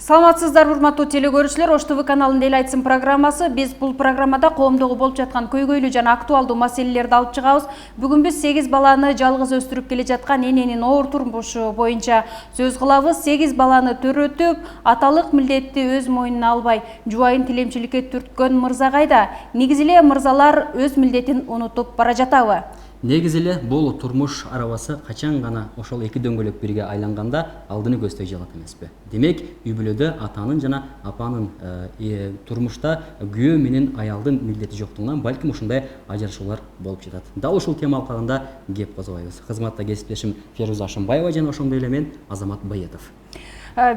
Саламатсыздар, урматтуу телекөрүүчүлөр. Ош ТВ каналында эл айтсын программасы. Биз бул программада коомдогу болуп жаткан көйгөйлүү жана актуалдуу маселелерди алып чыгабыз. Бүгүн биз 8 баланы жалгыз өстүрүп келе жаткан эненин оор турмушу боюнча сөз кылабыз. 8 баланы төрөтүп, аталык милдетти өз мойнуна албай, жубайын тилемчиликке түрткөн мырза кайда? Негизи эле мырзалар өз милдетин унутуп бара жатабы? Негизи эле бул турмуш арабасы качан гана ошол эки дөңгөлөк бирге айланганда алдыны көздөй жалат эмеспи. Демек, үй бүлөдө атанын жана апанын турмушта күйөө менен аялдын милдети жоктугунан балким ушундай ажырашуулар болуп жатат. Дал ушул тема алкагында кеп козгойбуз. Кызматта кесиптешим Феруза Ашымбаева жана ошондой эле мен Азамат Байетов.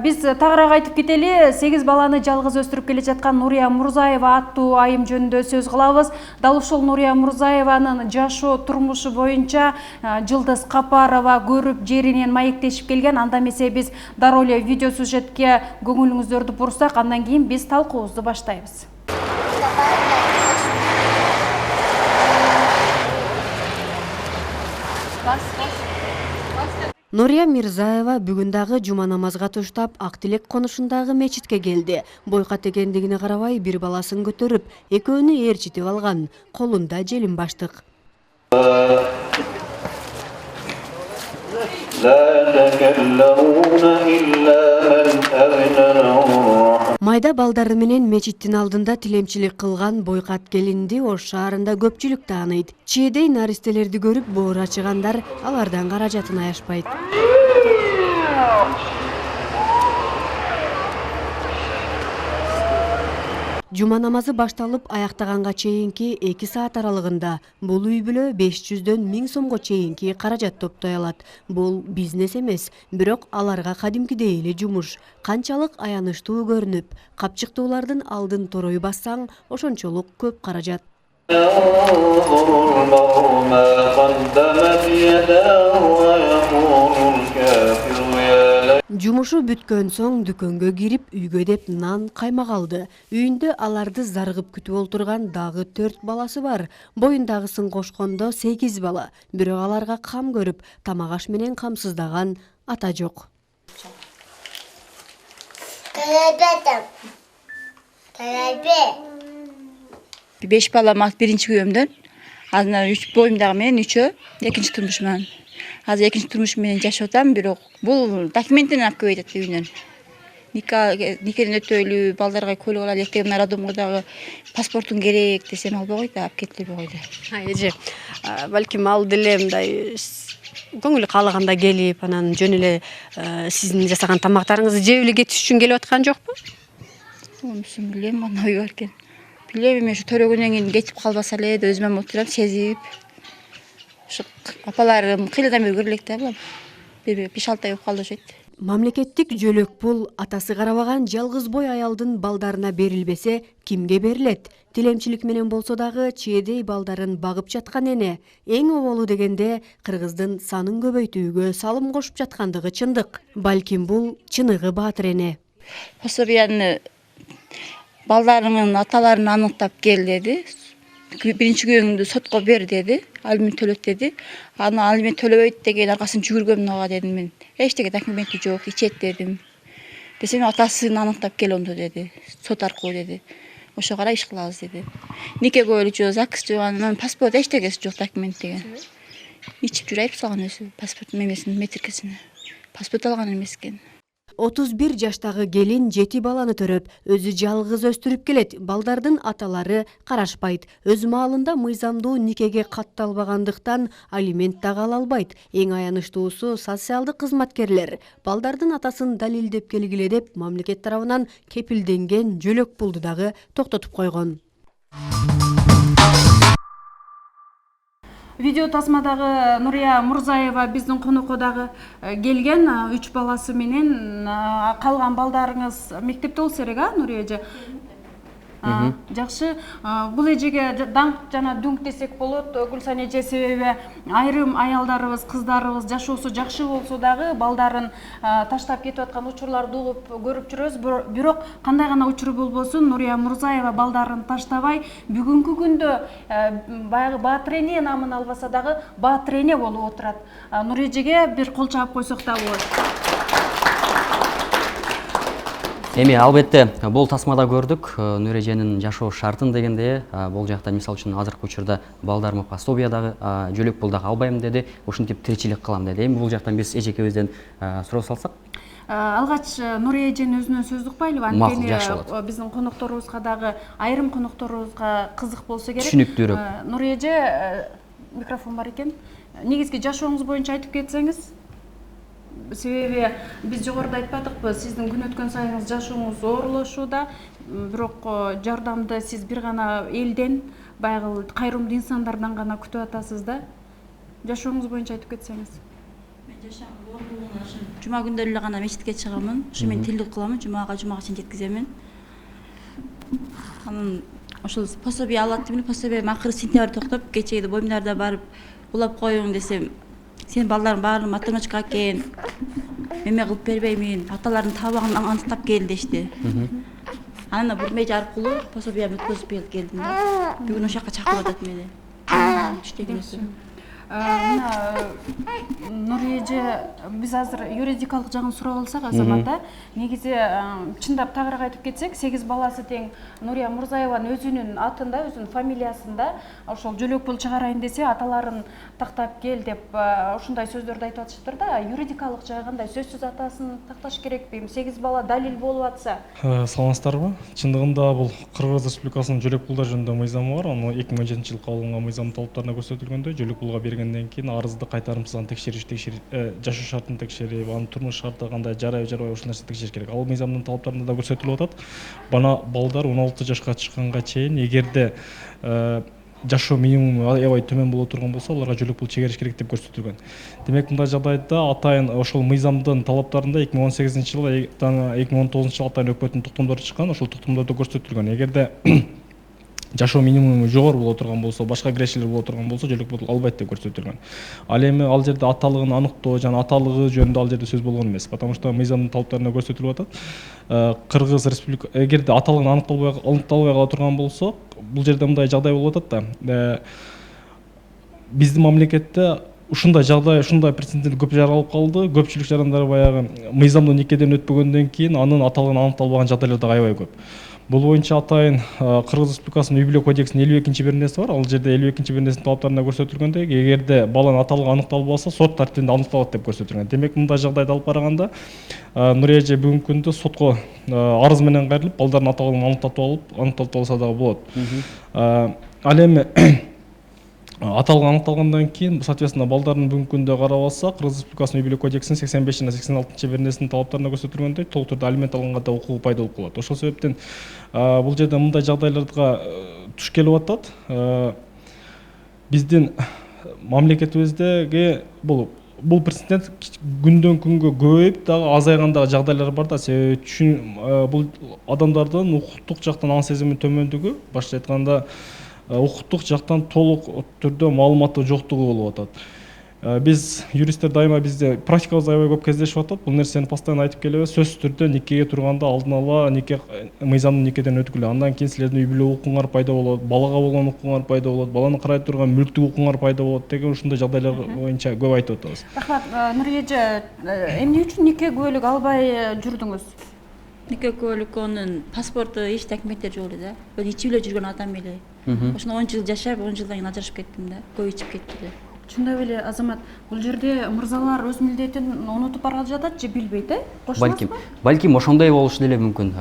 Биз тагыраак айтып кетели, 8 баланы жалгыз өстүрүп келе жаткан Нурия Мурзаева аттуу айым жөнүндө сөз кылабыз. Дал ушул Нурия Мурзаеванын жашоо турмушу боюнча Жылдыз Капарова көрүп жеринен маектешип келген. Анда эмесе биз дароо эле видео сюжетке көңүлүңүздөрдү бурсак, андан кийин биз талкуубузду баштайбыз. Нурия Мирзаева бүгүн дагы жума намазга туштап Ак Тилек конушундагы мечитке келди. Бойкат экендигине карабай бир баласын көтөрүп, экөөнү ээрчитип алган. Колунда желим баштык. Майда балдары менен мечиттин алдында тилемчилик кылган бойкат келинди Ош шаарында көпчүлүк тааныйт. Чээдей наристелерди көрүп боор ачыгандар алардан каражатын аяшпайт. Жума намазы башталып аяктаганга чейинки 2 саат аралыгында бул үй бүлө 500дөн 1000 сомго чейинки каражат топтой алат. Бул бизнес эмес, бирок аларга кадимкидей эле жумуш. Канчалык аянычтуу көрүнүп, капчыктуулардын алдын торой бассаң, ошончолук көп каражат. Жумушу бүткөн соң дүкөнгө кирип, үйгө деп нан, каймак алды. Үйүндө аларды зарыгып күтүп олтурган дагы 4 баласы бар. Боюндагысын кошкондо 8 бала. Бирок аларга кам көрүп, тамак аш менен камсыздаган ата жок. Беш балам биринчи күйөөмдөн. Азыр 3 боюмдагы менен 3-өө экинчи турмушуман. Азыр экинчи турмуш менен жашап атам, бирок бул документин алып келип атат үйүнөн. Никеден өтөлү, балдарга көлүк ала элек деген роддомго дагы паспортун керек десем албай койду, алып кетилбей койду. Эже, балким ал деле мындай көңүлү каалаганда келип, анан жөн эле сиздин жасаган тамактарыңызды жеп эле кетиш үчүн келип аткан жокпу? Онусун билем, аны ой бар экен. Билем, эми ушу төрөгөндөн кийин кетип калбаса эле деп өзүм отурам, сезип. Ушу апаларым кыйладан бери көрүлек да булам. 5-6 ай болуп калды окшойт. Мамлекеттик жөлөк пул атасы карабаган жалгыз бой аялдын балдарына берилбесе, кимге берилет? Тилемчилик менен болсо дагы чээдей балдарын багып жаткан эне. Эң оболу дегенде кыргыздын санын көбөйтүүгө салым кошуп жаткандыгы чындык. Балким бул чыныгы баатыр эне. Пособияны балдарынын аталарын аныктап кел деди. Биринчи күйөөңдү сотко бер деди, алимент төлөт деди. Аны алимент төлөбөйт деген аркасын жүгүргөм ага дедим мен. Эчтеке документи жок, ичет дедим. Десем атасын аныктап кел ондо деди. Сот аркылуу деди. Ошо карай иш кылабыз деди. Нике коюлчу, ЗАГС жок, анан паспорт эчтегеси жок документ деген. Ичип жүрөйт салган өзү паспорт мемесин метрикесине. Паспорт алган эмес экен. 31 жаштагы келин 7 баланы төрөп, өзү жалгыз өстүрүп келет. Балдардын аталары карашпайт. Өз маалында мыйзамдуу никеге катталбагандыктан алимент дагы ала албайт. Эң аянычтуусу социалдык кызматкерлер балдардын атасын далилдеп келгиле деп мамлекет тарабынан кепилденген жөлөк пулду дагы токтотуп койгон. Видео тасмадагы Нурия Мурзаева биздин конокко дагы келген. 3 баласы менен калган балдарыңыз мектепте болсо керек, Нурия эже? Жакшы. Бул эжеге даңк жана дүңк десек болот. Гүлсан эже, себеби айрым аялдарыбыз, кыздарыбыз жашоосу жакшы болсо дагы балдарын таштап кетип аткан учурларды угуп көрүп жүрөбүз. Бирок кандай гана учур болбосун, Нурия Мурзаева балдарын таштабай, бүгүнкү күндө баягы баатыр эне намын албаса дагы баатыр эне болуп отурат. Нурия эжеге бир кол чаап койсок да болот. Эми албетте бул тасмада көрдүк Нуреженин жашоо шартын дегенде бул жакта мисалы үчүн азыркы учурда балдарыма пособие дагы жөлөк пул дагы албайм деди, ушинтип тиричилик кылам деди. Эми бул жактан биз эжекебизден суроо салсак. Алгач Нурия эженин өзүнөн сөз укпайлыбы? Макул, жакшы болот. Биздин конокторубузга дагы айрым конокторубузга кызык болсо керек. Түшүнүктүүрөөк. Нурия эже, микрофон бар экен. Негизги жашооңуз боюнча айтып кетсеңиз. Себеби биз жогоруда айтпадыкпы, сиздин күн өткөн сайын жашооңуз оорлошууда, бирок жардамды сиз бир гана элден, баягы кайрымдуу инсандардан гана күтүп атасыз да. Жашооңуз боюнча айтып кетсеңиз. Мен жашам оорлугуна жума күндөрү эле гана мечитке чыгамын. Ушу мен тилдик кыламын, жумага чейин жеткиземин. Анан ошол пособие алат деп, пособие акыры сентябрь токтоп, кечеде боюмдарда барып улап коюң десем, сен балдарың баарын математика экен, эме кылып бербеймин, аталарын табагын аныктап кел дешти. Анан бурмеж аркылуу пособияны өткөзүп келдим да. Бүгүн ошол жака чакырып атат мени. Түштөгүнүсү. Нурия эже, биз азыр юридикалык жагын сурап алсак, Азамат, негизи чындап тагыраак айтып кетсек, 8 баласы тең Нурия Мурзаеванын өзүнүн атында, өзүнүн фамилиясында ошол жөлөк пул чыгарайын десе, аталарын тактап кел деп ушундай сөздөрдү айтып атышыптыр да. Юридикалык жагы кандай? Сөзсүз атасын такташ керекпи? 8 бала далил болуп атса. Саламатсыздарбы? Чындыгында бул Кыргыз Республикасынын жөлөк пулдар жөнүндө мыйзамы бар. Аны 2017 жылы кабыл алынган мыйзам талаптарына көрсөтүлгөндөй, жөлөк пулга бергенден кийин арызды кайтарымсыздан текшериш, жашоо шартын текшерип, анын турмуш шарты кандай, жарайбы жарабайбы ушул нерсе текшериш керек. Ал мыйзамдын талаптарында да көрсөтүлүп атат. Бана балдар 16 жашка чыкканга чейин эгерде жашоо минимуму аябай төмөн боло турган болсо, аларга жөлөк пул чегериш керек деп көрсөтүлгөн. Демек, мындай жагдайда атайын ошол мыйзамдын талаптарында 2018 жылы, 2019 жылы атайын өкмөттүн токтомдору чыккан, ошол токтомдордо көрсөтүлгөн. Эгерде жашоо минимуму жогору боло турган болсо, башка кирешелер боло турган болсо, жөлөк пул албайт деп көрсөтүлгөн. Ал эми ал жерде аталыгын аныктоо жана аталыгы жөнүндө ал жерде сөз болгон эмес, потому что мыйзамдын талаптарында көрсөтүлүп атат. Кыргыз Республика эгерде аталыгын аныкталбай кала турган болсо, бул жерде мындай жагдай болуп атат да. Биздин мамлекетте ушундай жагдай, ушундай прецедент көп жаралып калды. Көпчүлүк жарандар баягы мыйзамдуу никеден өтпөгөндөн кийин анын аталыгын аныкталбаган жагдайлар да аябай көп. Бул боюнча атайын Кыргыз Республикасынын үй-бүлө кодексинин 52 беренеси бар. Ал жерде 52 беренесинин талаптарында көрсөтүлгөндөй, эгерде баланын аталыгы аныкталбаса, сот тартибинде аныкталат деп көрсөтүлгөн. Демек, мындай жагдайды алып караганда, Нурия эже бүгүнкү күндө сотко арыз менен кайрылып, балдардын аталыгын аныктатып алса дагы болот. Ал эми аталыгы аныкталгандан кийин, соответственно, балдардын бүгүнкү күндө карап алса, Кыргыз Республикасынын үй-бүлө кодексинин 85 жана 86 беренесинин талаптарында көрсөтүлгөндөй, толук түрдө алимент алганга да укугу пайда болуп калат. Ошол себептен бул жерде мындай жагдайларга туш келип атат. Биздин мамлекетибиздеги бул прецедент күндөн күнгө көбөйүп, дагы азайган жагдайлар бар да. Себеби бул адамдардын укуктук жактан аң сезими төмөндүгү, башкача айтканда, укуктук жактан толук түрдө маалыматы жоктугу болуп атат. Биз юристтер дайыма бизде практикабызда аябай көп кездешип атат. Бул нерсени постоянно айтып келебиз. Сөзсүз түрдө никеге турганда алдын ала мыйзамдын никеден өткүлө. Андан кийин силердин үй-бүлө укугуңар пайда болот, балага болгон укугуңар пайда болот, баланы карай турган мүлктүк укугуңар пайда болот деген ушундай жагдайлар боюнча көп айтып атабыз. Рахмат, Нурия эже, эмне үчүн нике күбөлүк албай жүрдүңүз? Нике күбөлүк онун паспорту эч документтери жок эле да. Ичип эле жүргөн адам эле. Ошондо 10 жыл жашап, 10 жылдан кийин ажырашып кеттим да. Көп ичип кетти эле. Чындап эле, Азамат, бул жерде мырзалар өз милдетин унутуп бара жатат же билбейт, Балким ошондой болушу деле мүмкүн.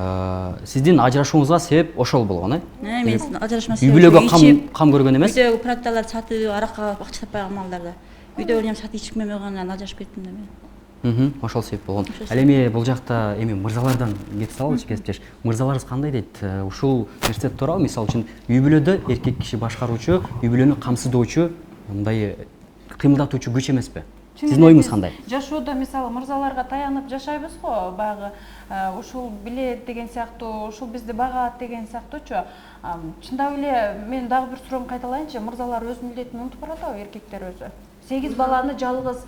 Сиздин ажырашууңузга себеп ошол болгон, Мен ажырашма себеби үй-бүлөгө кам көргөн эмес. Үйдөгү продукталарды сатып, аракка акча таппай калгандар да. Үйдө элем сатып ичип койгондон ажырашып кеттим да мен. Ошол себеп болгон. Ал эми бул жакта мырзалардан кете салалычы, кесиптеш. Мырзаларыбыз кандай дейт? Ушул нерсе тууралуу, мисалы үчүн үй-бүлөдө эркек киши башкаруучу, үй-бүлөнү камсыздоочу, мындай кыймылдатуучу күч эмеспи? Сиздин оюңуз кандай? Жашоодо мисалы мырзаларга таянып жашайбыз го, баягы ушул билет деген сыяктуу, ушул бизди багат деген сыяктуучу. Чындап эле мен дагы бир суроомду кайталайынчы, мырзалар өз милдетин унутуп баратабы, эркектер өзү? 8 баланы жалгыз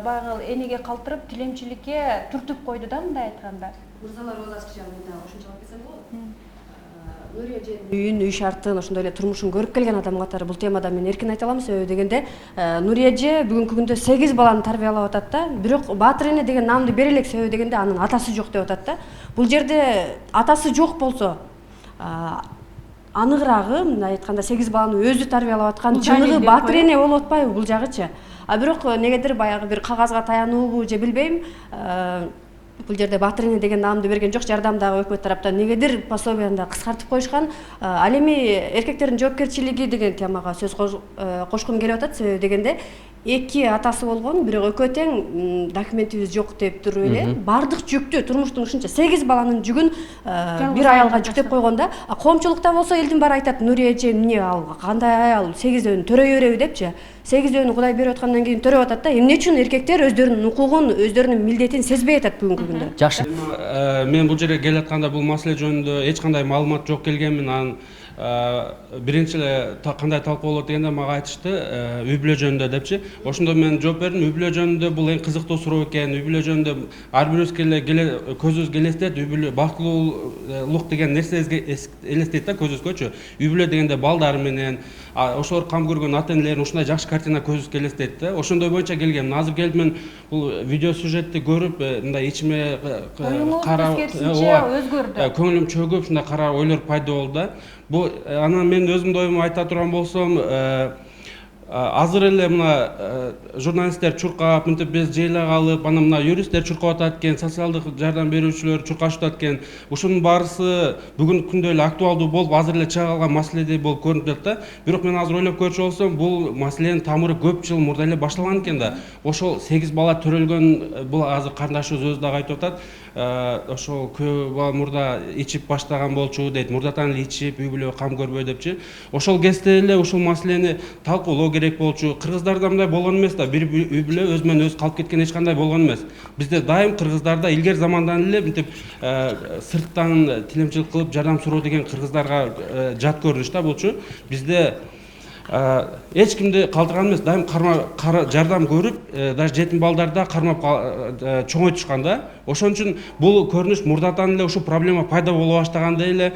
баягы энеге калтырып, тилемчиликке түртүп койду да, мындай айтканда. Мырзалар ошончо жагында ошончо айтсам болот. Нурия эженин үйүн, үй шартын, ошондой эле турмушун көрүп келген адам катары бул темада мен эркин айта алам. Себеби дегенде Нурия эже бүгүнкү күндө 8 баланы тарбиялап атат да. Бирок Баатыр эне деген наамды бере элек, себеби дегенде анын атасы жок деп атат да. Бул жерде атасы жок болсо, аныгыраагы мындай айтканда 8 баланы өзү тарбиялап аткан чыныгы Баатыр эне болуп атпайбы бул жагычы? Бирок негедир баягы бир кагазга таянуубу же билбейм, бул жерде Баатыр эне деген наамды берген жок, жардам дагы өкмөт тараптан негедир пособияны да кыскартып коюшкан. Ал эми эркектердин жоопкерчилиги деген темага сөз кошкум келип атат. Себеби дегенде эки атасы болгон, бирок экөө тең документибиз жок деп туруп эле бардык жүктү, турмуштун ушунча 8 баланын жүгүн бир аялга жүктөп койгон да. Коомчулукта болсо элдин баары айтат: Нурия эже эмне ал кандай аял, 8дөөнү төрөй береби депчи. 8дөөнү Кудай берип аткандан кийин төрөп атат да. Эмне үчүн эркектер өздөрүнүн укугун, өздөрүнүн милдетин сезбей атат бүгүнкү күндө? Жакшы. Мен бул жерге келатканда бул маселе жөнүндө эч кандай маалымат жок келгенмин. Анан биринчи эле кандай талкуу болот дегенде мага айтышты үй бүлө жөнүндө депчи. Ошондо мен жооп бердим: үй бүлө жөнүндө бул эң кызыктуу суроо экен. Үй бүлө жөнүндө ар бирибизге эле көзүбүз элестейт. Үй бүлө бактылуулук деген нерсе элестейт да көзүбүзгөчү. Үй бүлө дегенде балдар менен ошолор кам көргөн ата энелерин ушундай жакшы картина көзүбүзгө элестейт да. Ошондой боюнча келгем. Азыр келип мен бул видео сюжетти көрүп, мындай ичиме карап, өзгөрдү. Көңүлүм чөгүп, ушундай кара ойлор пайда болду да. Бу анан мен өзүмдүн оюмду айта турган болсом, азыр эле мына журналисттер чуркап, мынтип биз жыйла калып, анан мына юристтер чуркап атат экен, социалдык жардам берүүчүлөр чуркашып атат экен. Ушунун баарысы бүгүнкү күндө эле актуалдуу болуп, азыр эле чыга калган маселедей болуп көрүнүп атат да. Бирок мен азыр ойлоп көрчү болсом, бул маселенин тамыры көп жыл мурда эле башталган экен да. Ошол 8 бала төрөлгөн, бул азыр карындашыбыз өзү дагы айтып атат. Ошол көп бала мурда ичип баштаган болчу дейт. Мурдатан эле ичип, үй бүлө кам көрбөй депчи. Ошол кезде эле ушул маселени талкуулоо керек болчу. Кыргыздарда мындай болгон эмес да. Бир үй бүлө өзү менен өзү калып кеткен эч кандай болгон эмес. Бизде дайым кыргыздарда илгери замандан эле мынтип сырттан тилемчилик кылып жардам суроо деген кыргыздарга жат көрүнүш да булчу. Бизде эч кимди калтырган эмес, дайым жардам көрүп, даже жетим балдарда кармап чоңойтушкан да. Ошон үчүн бул көрүнүш мурдатан эле ушул проблема пайда боло баштагандай эле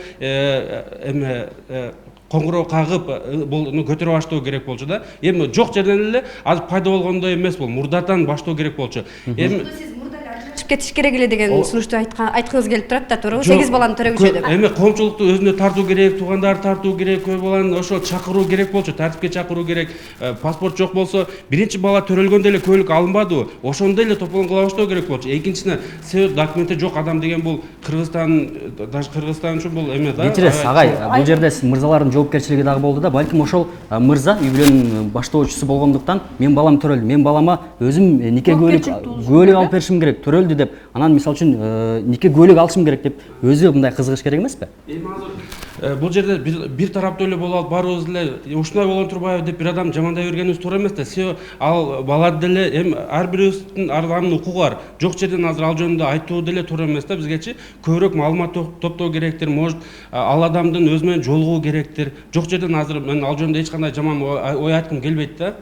коңгуроо кагып буну көтөрө баштоо керек болчу да. Эми жок жерден эле азыр пайда болгондой эмес, бул мурдатан баштоо керек болчу. Эми кетиш керек эле деген сунушту айткыңыз келип турат да, туурабы? 8 баланы төрөгүчү деп. Эми коомчулукту өзүнө тартуу керек, туугандарды тартуу керек, көө баланы ошо чакыруу керек болчу, тартипке чакыруу керек. Паспорт жок болсо, биринчи бала төрөлгөндө эле көйлүк алынбадыбы? Ошондо эле тополоң кыла баштоо керек болчу. Экинчисине, себеп документи жок адам деген бул Кыргызстан үчүн бул эме да. Кечиресиз агай, бул жерде мырзалардын жоопкерчилиги дагы болду да. Балким ошол мырза үй бүлөнүн баштоочусу болгондуктан мен балам төрөлдү, мен балама өзүм нике көйлүк алып беришим керек, төрөлдү деп, анан мисалы үчүн нике көйлүк алышым керек деп өзү мындай кызыгыш керек эмеспи? Эми азыр бул жерде бир тараптуу эле болуп алып барыбыз эле ушундай болгон турбайбы деп бир адам жамандай бергенибиз туура эмес да. Себеби ал бала деле эми ар бирибиздин анын укугу бар. Жок жерден азыр ал жөнүндө айтуу деле туура эмес да. Бизгечи көбүрөөк маалымат топтоо керектир, может ал адамдын өзү менен жолугуу керектир. Жок жерден азыр мен ал жөнүндө эч кандай жаман ой айткым келбейт да.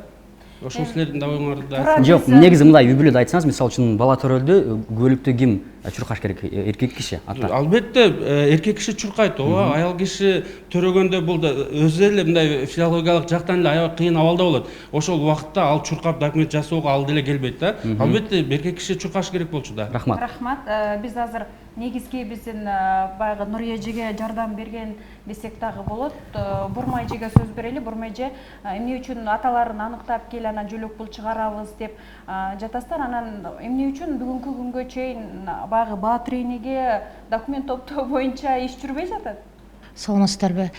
Ошол силердин да оюңарды да. Жок, негизи мындай үй бүлөдө айтсаңыз, мисалы үчүн бала төрөлдү, көйлүктү ким чуркаш керек? Эркек киши, ата. Албетте, эркек киши чуркайт, ооба. Аял киши төрөгөндө бул да өзү эле мындай физиологиялык жактан эле аябай кыйын абалда болот. Ошол убакытта ал чуркап документ жасоого ал деле келбейт да. Албетте, эркек киши чуркаш керек болчу да. Рахмат. Рахмат. Биз азыр негизги биздин баягы Нурия эжеге жардам берген десек дагы болот. Бурма эжеге сөз берели. Бурма эже эмне үчүн аталарын аныктап кел, анан жөлөк пул чыгарабыз деп жатасыздар. Анан эмне үчүн бүгүнкү күнгө чейин баягы Баатыр энеге документ топтоо боюнча иш жүрбөй жатат? Саламатсыздарбы?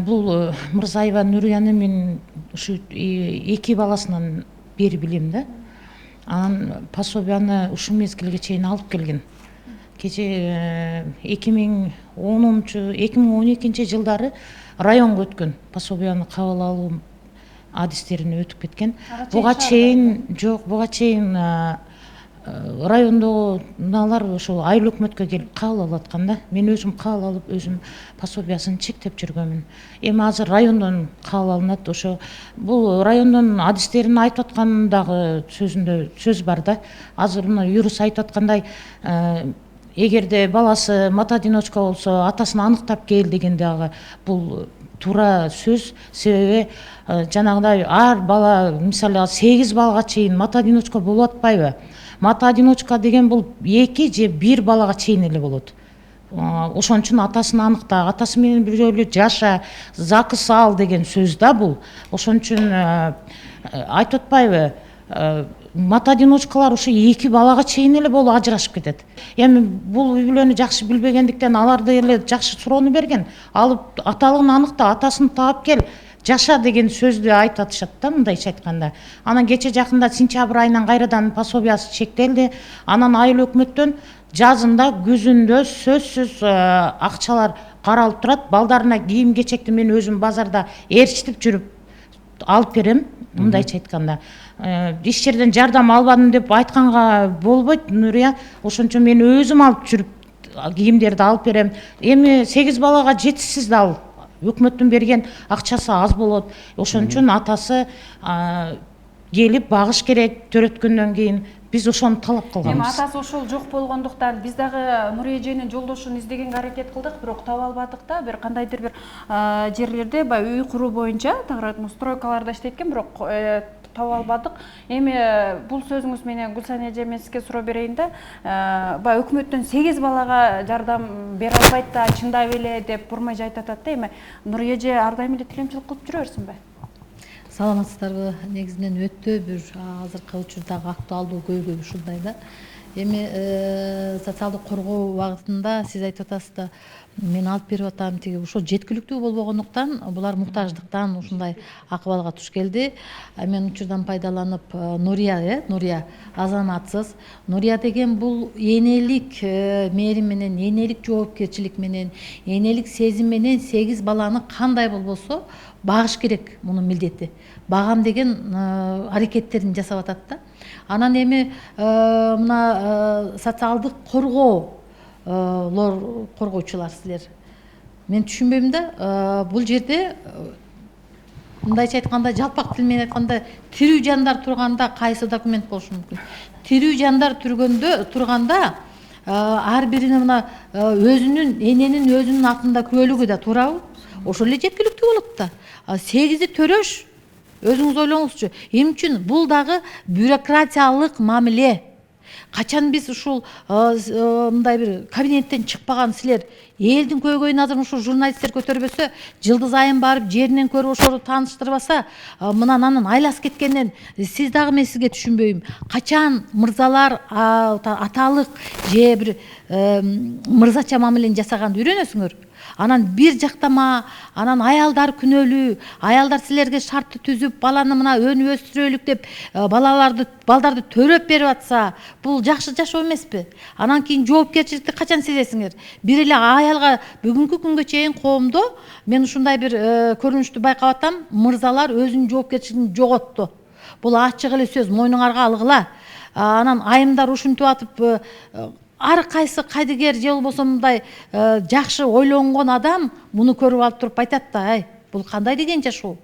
Бул Мырзаева Нурияны мен ушу 2 баласынан бери билем да. Анан пособияны ушул мезгилге чейин алып келген. Кече 2010-2012 жылдары районго өткөн, пособияны кабыл алуу адистерине өтүп кеткен. Буга чейин райондогу мыналар ошол айыл өкмөткө келип кабыл алып аткан да. Мен өзүм кабыл алып, өзүм пособиясын чектеп жүргөнмүн. Эми азыр райондон кабыл алынат. Ошо бул райондон адистерин айтып аткан дагы сөзүндө сөз бар да. Азыр мына юрист айтып аткандай эгерде баласы мата одиночка болсо атасын аныктап кел деген дагы бул туура сөз. Себеби жанагыдай ар бала мисалы 8 балга чейин мата одиночка болуп атпайбы? Мата одиночка деген бул 2 же 1 балага чейин эле болот. Ошон үчүн атасын аныкта, атасы менен бирөөлүү жаша, закыс ал деген сөз да бул. Ошон үчүн айтып атпайбы? Мата одиночкалар ушу 2 балага чейин эле болуп ажырашып кетет. Эми бул үй бүлөнү жакшы билбегендиктен аларды эле жакшы суроону берген. Алып аталыгын аныкта, атасын таап кел, жаша деген сөздү айтып атышат да, мындайча айтканда. Анан кече жакында сентябрь айынан кайрадан пособиясы чектелди. Анан айыл өкмөттөн жазында, күзүндө сөзсүз акчалар каралып турат. Балдарына кийим кечекти мен өзүм базарда ээрчитип жүрүп алып берем, мындайча айтканда. Иш жерден жардам албадым деп айтканга болбойт, Нурия. Ошон үчүн мен өзүм алып жүрүп кийимдерди алып берем. Эми 8 балага жетишсиз да ал. Өкмөттүн берген акчасы аз болот. Ошон үчүн атасы келип багыш керек төрөткөндөн кийин. Биз ошону талап кылганбыз. Эми атасы ошол жок болгондуктан биз дагы Нурия эженин жолдошун издегенге аракет кылдык, бирок таба албадык да. Бир кандайдыр бир жерлерде үй куруу боюнча тагыраак стройкаларда иштейт экен, бирок таба албадык. Эми бул сөзүңүз менен Гүлсан эже, мен сизге суроо берейин да. Баягы өкмөттөн 8 балага жардам бере албайт да, чындап эле деп бурмай айтып атат да. Эми Нурия эже ар дайым эле тилемчилик кылып жүрө берсинби? Саламатсыздарбы? Негизинен өтө бир азыркы учурдагы актуалдуу көйгөй ушундай да. Эми социалдык коргоо багытында сиз айтып атасыз да, мен алып берип атам, тиги ошол жеткиликтүү болбогондуктан булар муктаждыктан ушундай акыбалга туш келди. Мен учурдан пайдаланып Нурия азаматсыз. Нурия деген бул энелик мээрим менен, энелик жоопкерчилик менен, энелик сезим менен 8 баланы кандай болбосо багыш керек, мунун милдети. Багам деген аракеттерин жасап атат да. Анан эми мына социалдык коргоочулар силер. Мен түшүнбөйм да, бул жерде мындайча айтканда, жалпак тил менен айтканда, тирүү жандар турганда кайсы документ болушу мүмкүн? Тирүү жандар турганда ар бирини мына өзүнүн, эненин өзүнүн атында күбөлүгү да туурабы? Ошол эле жеткиликтүү болот да. 8-и төрөш, өзүңүз ойлоңузчу. Эмне үчүн бул дагы бюрократиялык мамиле. Качан биз ушул мындай бир кабинеттен чыкпаган силер элдин көйгөйүн азыр ушул журналисттер көтөрбөсө, жылдыз айын барып жеринен көрүп ошону тааныштырбаса, мынан анын айласы кеткенден сиз дагы мен сизге түшүнбөйм. Качан мырзалар аталык же бир мырзача мамилени жасаганды үйрөнөсүңөр? Анан бир жактама, анан аялдар күнөөлүү, аялдар силерге шартты түзүп, баланы мына өнүп өстүрөлүк деп балдарды төрөп берип атса, бул жакшы жашоо эмеспи? Анан кийин жоопкерчиликти качан сезесиңер? Бир эле аялга бүгүнкү күнгө чейин коомдо мен ушундай бир көрүнүштү байкап атам, мырзалар өзүнүн жоопкерчилигин жоготту. Бул ачык эле сөз, мойнуңарга алгыла. Анан айымдар ушинтип атып, ар кайсы кайдыгер же болбосо мындай жакшы ойлонгон адам муну көрүп алып туруп айтат да, ай, бул кандай деген жашоо?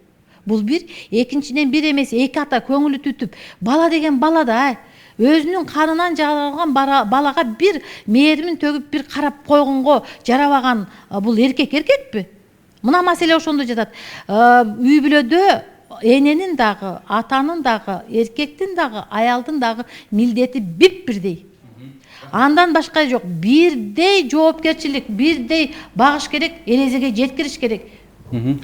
Бул бир, экинчиден бир эмес, эки ата көңүлү түтүп, бала деген бала да, ай. Өзүнүн канынан жаралган балага бир мээримин төгүп бир карап койгонго жарабаган бул эркекпи? Мына маселе ошондо жатат. Үй бүлөдө эненин дагы, атанын дагы, эркектин дагы, аялдын дагы милдети бирдей. Андан башка жок. Бирдей жоопкерчилик, бирдей багыш керек, эрезеге жеткириш керек.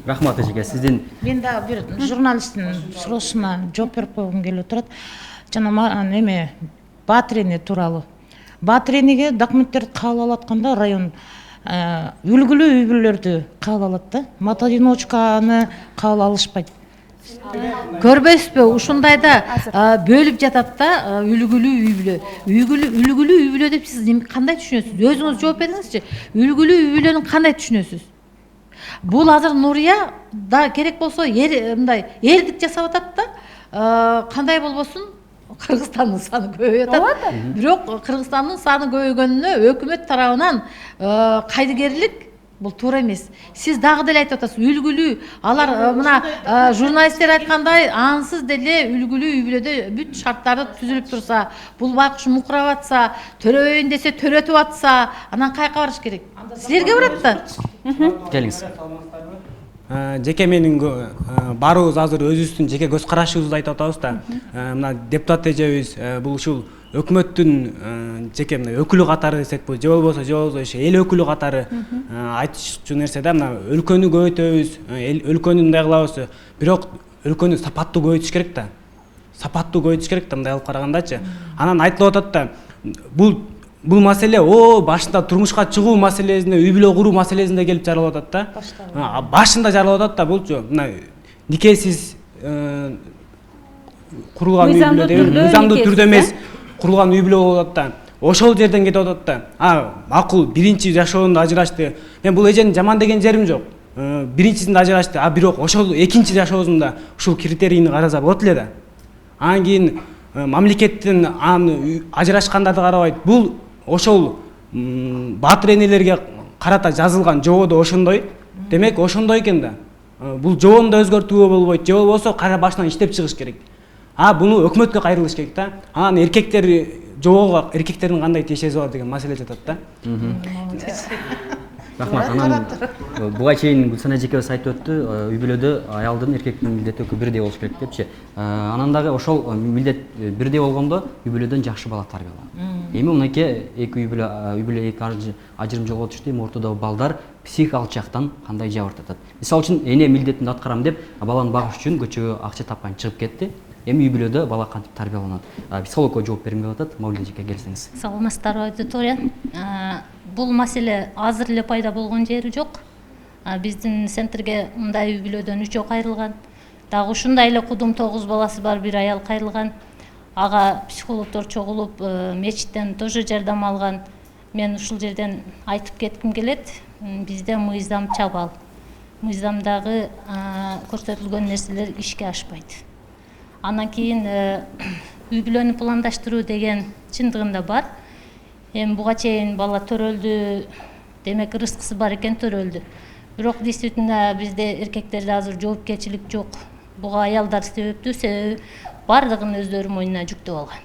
Рахмат эжеге, сиздин. Мен да бир журналисттин суроосуна жооп берип койгум келип турат. Жана эме Батырени тууралуу. Батырениге документтерди кабыл алып атканда район үлгүлүү үй бүлөлөрдү кабыл алат да. Мата одиночканы кабыл алышпайт. Көрбөйсүзбү, ушундайда бөлүп жатат да, үлгүлүү үй бүлө. Үлгүлүү үй бүлө деп сиз кандай түшүнөсүз? Өзүңүз жооп бериңизчи. Үлгүлүү үй бүлөнү кандай түшүнөсүз? Бул азыр Нурия да керек болсо мындай эрдик жасап атат да, кандай болбосун, Кыргызстандын саны көбөйүп атат. Бирок Кыргызстандын саны көбөйгөнүнө өкмөт тарабынан кайдыгерлик бул туура эмес. Сиз дагы деле айтып атасыз, үлгүлүү. Алар мына журналисттер айткандай, ансыз деле үлгүлүү үй бүлөдө бүт шарттары түзүлүп турса, бул байкуш мукурап атса, төрөбөйүн десе төрөтүп атса, анан каяка барыш керек? Силерге барат да. Келиңиз. Жеке менин баарыбыз азыр өзүбүздүн жеке көз карашыбызды айтып атабыз да. Мына депутат эжебиз бул ушул өкмөттүн жеке мына өкүлү катары десек болот, же болбосо эл өкүлү катары айтчу нерсе да. Мына өлкөнү көбөйтөбүз, өлкөнү мындай кылабыз, бирок өлкөнү сапаттуу көбөйтүш керек да. Сапаттуу көбөйтүш керек да, мындай алып карагандачы. Анан айтылып атат да, бул маселе башында турмушка чыгуу маселесинде, үй бүлө куруу маселесинде келип жаралып атат да. Башында жаралып атат да, булчу мына никесиз курулган үй бүлө, мыйзамдуу түрдө эмес курулган үй бүлө болуп атат да. Ошол жерден кетип атат да. Макул, биринчи жашоонда ажырашты. Мен бул эжени жаман деген жерим жок. Биринчисинде ажырашты, бирок ошол экинчи жашоосунда ушул критерийни караса болот эле да. Анан кийин мамлекеттин ажырашкандарды карабайт. Бул ошол баатыр энелерге карата жазылган жободо ошондой. Демек ошондой экен да. Бул жобону да өзгөртүүгө болбойт. Же болбосо кайра башынан иштеп чыгыш керек. Буну өкмөткө кайрылыш керек да. Анан эркектер жобого эркектердин кандай тиешеси бар деген маселе жатат да. Рахмат. Анан буга чейин Гүлсана эжекебиз айтып өттү, үй бүлөдө аялдын эркектин милдети бирдей болуш керек депчи. Анан дагы ошол милдет бирдей болгондо үй бүлөдөн жакшы бала тарбияланат. Эми мынакей эки үй бүлө эки ажырым жолго түштү, эми ортодогу балдар психикалык жактан кандай жабыр тартат. Мисалы үчүн эне милдетинди аткарам деп баланы багыш үчүн көчөгө акча тапкан чыгып кетти. Эми үй бүлөдө бала кантип тарбияланат? Психологко жооп бермей атат. Мавлида эжеке келсеңиз. Саламатсыздарбы аудитория. Бул маселе азыр эле пайда болгон жери жок. Биздин центрге мындай үй бүлөдөн 3 кайрылган. Дагы ушундай эле кудум 9 баласы бар бир аял кайрылган. Ага психологдор чогулуп, мечиттен тоже жардам алган. Мен ушул жерден айтып кетким келет. Бизде мыйзам чабал. Мыйзамдагы көрсөтүлгөн нерселер ишке ашпайт. Анан кийин үй бүлөнү пландаштыруу деген чындыгында бар. Эми буга чейин бала төрөлдү, демек рызкысы бар экен төрөлдү. Бирок действительно бизде эркектерде азыр жоопкерчилик жок. Буга аялдар себептүү, себеби бардыгын өздөрү мойнуна жүктөп алган.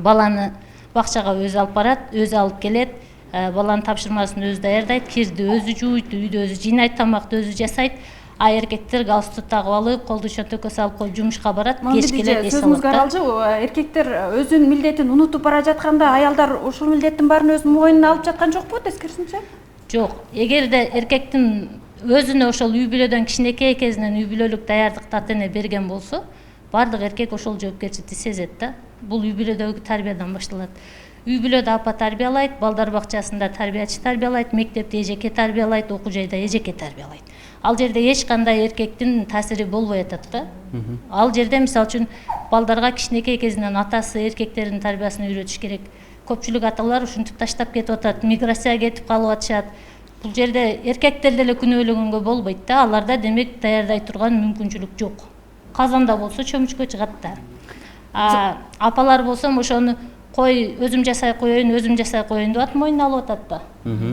Баланы бакчага өзү алып барат, өзү алып келет, баланын тапшырмасын өзү даярдайт, кирди өзү жууйт, үйдү өзү жыйнайт, тамакты өзү жасайт. Эркектер галстук тагып алып, колду чөнтөккө салып коюп жумушка барат, кеч келет, эс алат. Сөзүңүзгө аралжы, эркектер өзүнүн милдетин унутуп бара жатканда, аялдар ушул милдеттин баарын өзүнүн мойнуна алып жаткан жокпу, тескерисинче? Жок. Эгерде эркектин өзүнө ошол үй бүлөдөн кичинекей кезинен үй бүлөлүк даярдыкты ата-эне берген болсо, бардык эркек ошол жоопкерчиликти сезет да. Бул үй бүлөдөгү тарбиядан башталат. Үй бүлөдө апа тарбиялайт, балдар бакчасында тарбиячы тарбиялайт, мектепте эжеке тарбиялайт, окуу жайда эжеке тарбиялайт. Ал жерде эч кандай эркектин таасири болбой атат да. Ал жерде мисалы үчүн балдарга кичинекей кезинен атасы эркектердин тарбиясын үйрөтүш керек. Көпчүлүк аталар ушинтип таштап кетип атат, миграцияга кетип калып атышат. Бул жерде эркектер деле күнөөлөгөнгө болбойт да. Аларда демек даярдай турган мүмкүнчүлүк жок. Казанда болсо чөмүчкө чыгат да. Апалар болсо ошону кой өзүм жасай коеюн деп атып мойнуна алып атат да.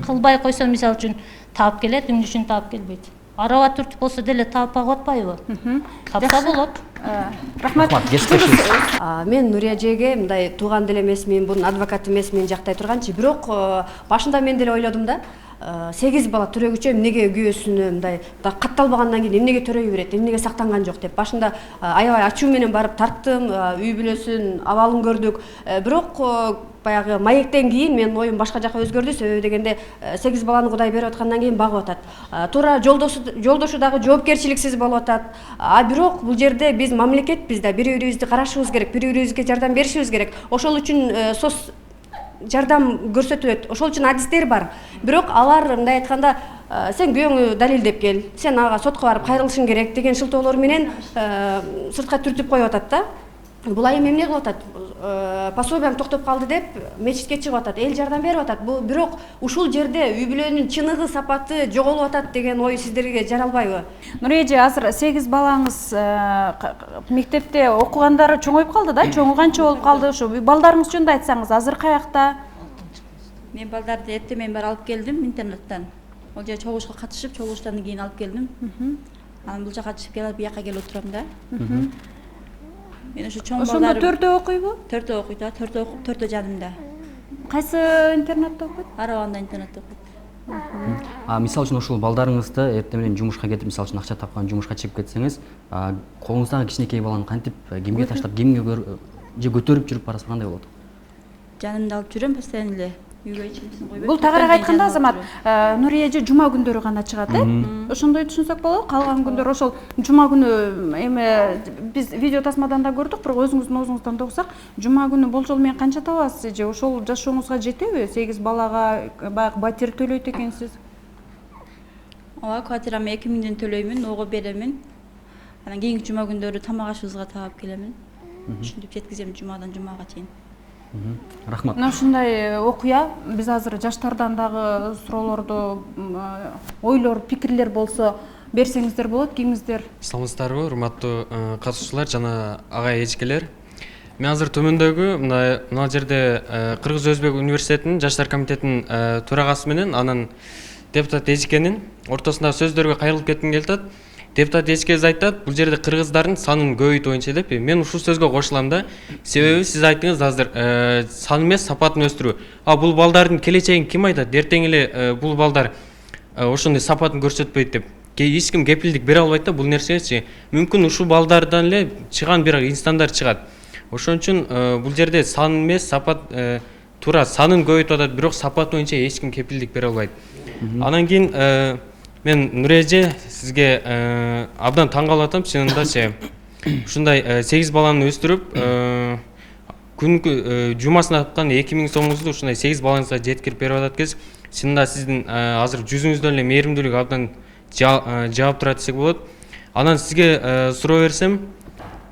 Кылбай койсо мисалы үчүн таап келет, үндү үчүн таап келбейт. Араба түртүп болсо деле таап багып атпайбы? Тапса болот. Рахмат. Мен Нурия эжеге мындай тууган деле эмесмин, бунун адвокаты эмесмин, жактай турганчы, бирок башында мен деле ойлодум да. 8 бала төрөгүчө эмнеге күйөөсүнө мындай катталбагандан кийин эмнеге төрөй берет, эмнеге сактанган жок деп башында аябай ачуу менен барып тарттым, үй бүлөсүнүн абалын көрдүк. Бирок баягы маектен кийин менин оюм башка жака өзгөрдү, себеби дегенде 8 баланы Кудай берип аткандан кийин багып атат. Туура жолдошу дагы жоопкерчиликсиз болуп атат. Бирок бул жерде биз мамлекетпиз да, бири-бирибизди карашыбыз керек, бири-бирибизге жардам беришибиз керек. Ошол үчүн СОС жардам көрсөтөт. Ошол үчүн адистер бар. Бирок алар мындай айтканда сен күйөөңү далилдеп кел, сен ага сотко барып кайрылышың керек деген шылтоолор менен сыртка түртүп коюп атат да. Бул айым эмне кылып атат? Пособиям токтоп калды деп мечитке чыгып атат, эл жардам берип атат. Бирок ушул жерде үй бүлөнүн чыныгы, сапаты жоголуп атат деген ой сиздерге жаралбайбы? Нурия эже, азыр 8 балаңыз мектепте окугандары чоңоюп калды да, чоңу канча болуп калды? Ушу балдарыңыз жөнүндө айтсаңыз, азыр каякта? Мен балдарды эртең мен алып келдим интернаттан. Ол жер чогулушка катышып, чогулуштан кийин алып келдим. Анан бул жака чыгып келип, бияка келип отурам да. Мен ошо чоң Ошондо балдарым 4 окуйбу? 4 окуйт, 4 окуп, 4 жанымда. Кайсы интернатта окуйт? Арабанда интернетте окуйт. Мисалы үчүн ошол балдарыңызды эртең менен жумушка кетип, мисалы үчүн акча тапкан жумушка чыгып кетсеңиз, колуңуздагы кичинекей баланы кантип кимге таштап, кимге же көтөрүп жүрүп барасыз, кандай болот? Жанымда алып жүрөм постоянно эле. Үйгө эчимдин койбойт. Бул тагыраак айтканда Азамат, Нурия эже жума күндөрү гана чыгат, Ошондой түшүнсөк болот. Калган күндөр ошол жума күнү эме биз видео тасмадан да көрдүк, бирок өзүңүздүн оозуңуздан да угсак, жума күнү болжол менен канча табасыз эже? Ошол жашооңузга жетеби? 8 балага баягы батир төлөйт экенсиз. Ооба, квартираны 2000ден төлөймүн, ого беремин. Анан кийинки жума күндөрү тамак ашыбызга таап келемин. Ушинтип жеткизем жумадан жумага чейин. Рахмат. Мына ушундай окуя, биз азыр жаштардан дагы суроолорду, ойлор, пикирлер болсо берсеңиздер болот, кеңиздер. Саламатсыздарбы, урматтуу катышуучулар жана агай эжекелер. Мен азыр төмөндөгү мына жерде Кыргыз Өзбек университетинин жаштар комитетинин төрагасы менен анан депутат эжекенин ортосунда сөздөргө кайрылып кетким келип. Депутат эжекебиз айтат, бул жерде кыргыздардын санын көбөйтүү боюнча деп. Мен ушул сөзгө кошулам да. Себеби сиз айттыңыз азыр сан эмес, сапатын өстүрүү. Бул балдардын келечегин ким айтат? Эртең эле бул балдар ошондой сапатын көрсөтпөйт деп. Эч ким кепилдик бере албайт да бул нерсегечи. Мүмкүн ушул балдардан эле чыган бир инстандар чыгат. Ошон үчүн бул жерде сан эмес, сапат туура санын көбөйтүп атат, бирок сапат боюнча эч ким кепилдик бере албайт. Анан кийин мен Нурия эже сизге абдан таң калып атам, чынындачы. Ушундай 8 баланы өстүрүп, күнкү жумасына тапкан 2000 сомуңузду ушундай 8 балаңызга жеткирип берип атат экенсиз. Чынында сиздин азыр жүзүңүздөн эле мээримдүүлүк абдан жаап турат десек болот. Анан сизге суроо берсем,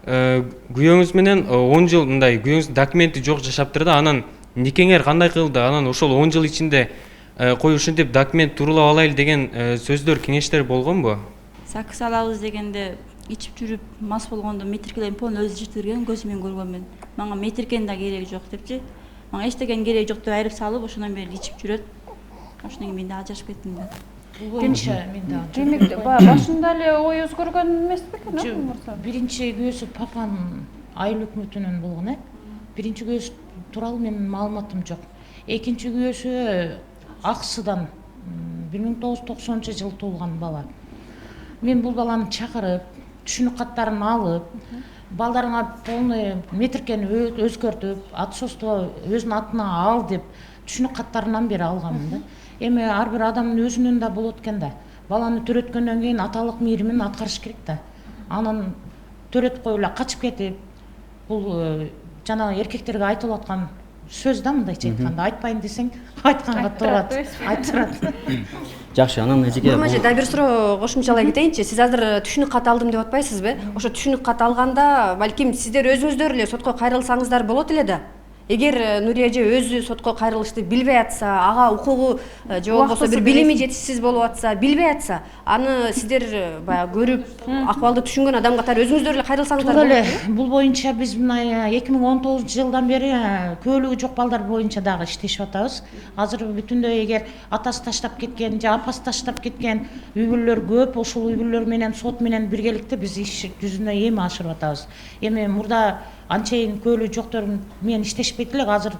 күйөөңүз менен 10 жыл мындай күйөөңүздүн документи жок жашаптыр да, анан никеңер кандай кылды? Анан ошол 10 жыл ичинде кой ушинтип документ тууралап алайлы деген сөздөр, кеңештер болгонбу? Сакыс алабыз дегенде ичип жүрүп мас болгондо метиркелерин полун өзү жытырган, көзүмөн көргөнмүн. Мага метиркенин да кереги жок депчи. Мага эчтеген кереги жок деп айырып салып, ошондон бери ичип жүрөт. Ошондон кийин мен да ажырашып кеттим да. Демек, башында эле ой өзгөргөн эмеспи экен, Биринчи күйөөсү папанын айыл өкмөтүнөн болгон, Биринчи күйөөсү тууралуу менин маалыматым жок. Экинчи күйөөсү Аксыдан 1990 жыл туулган бала. Мен бул баланы чакырып, түшүнүк каттарын алып, балдарыңа полный метиркени өзгөртүп, ат состу өзүнүн атына ал деп түшүнүк каттарынан бери алганмын да. Эми ар бир адамдын өзүнүн да болот экен да. Баланы төрөткөндөн кийин аталык мээримин аткарыш керек да. Анан төрөтүп коюп эле качып кетип, бул жанагы эркектерге айтылып аткан сөз да, мындайча айтканда. Айтпайын десең, айтканга турат. Айтырат. Жакшы, анан эжеке. Мурмажы да бир суроо кошумчалай кетейинчи. Сиз азыр түшүнүк кат алдым деп атпайсызбы? Ошо түшүнүк кат алганда, балким сиздер өзүңүздөр эле сотко кайрылсаңыздар болот эле да. Эгер Нурия эже өзү сотко кайрылышты билбей атса, ага укугу же болбосо бир билими жетишсиз болуп атса, билбей атса, аны сиздер баягы көрүп, акыбалды түшүнгөн адам катары өзүңүздөр эле кайрылсаңыздар болот эле. Бул боюнча биз мына 2019 жылдан бери көөлүгү жок балдар боюнча дагы иштешип атабыз. Азыр бүтүндөй эгер атасы таштап кеткен же апасы таштап кеткен үй бүлөлөр көп, ошол үй бүлөлөр менен сот менен биргеликте биз иш жүзүнө эми ашырып атабыз. Эми мурда анчейин көөлү жоктор менен иштешпейт элек. Азыр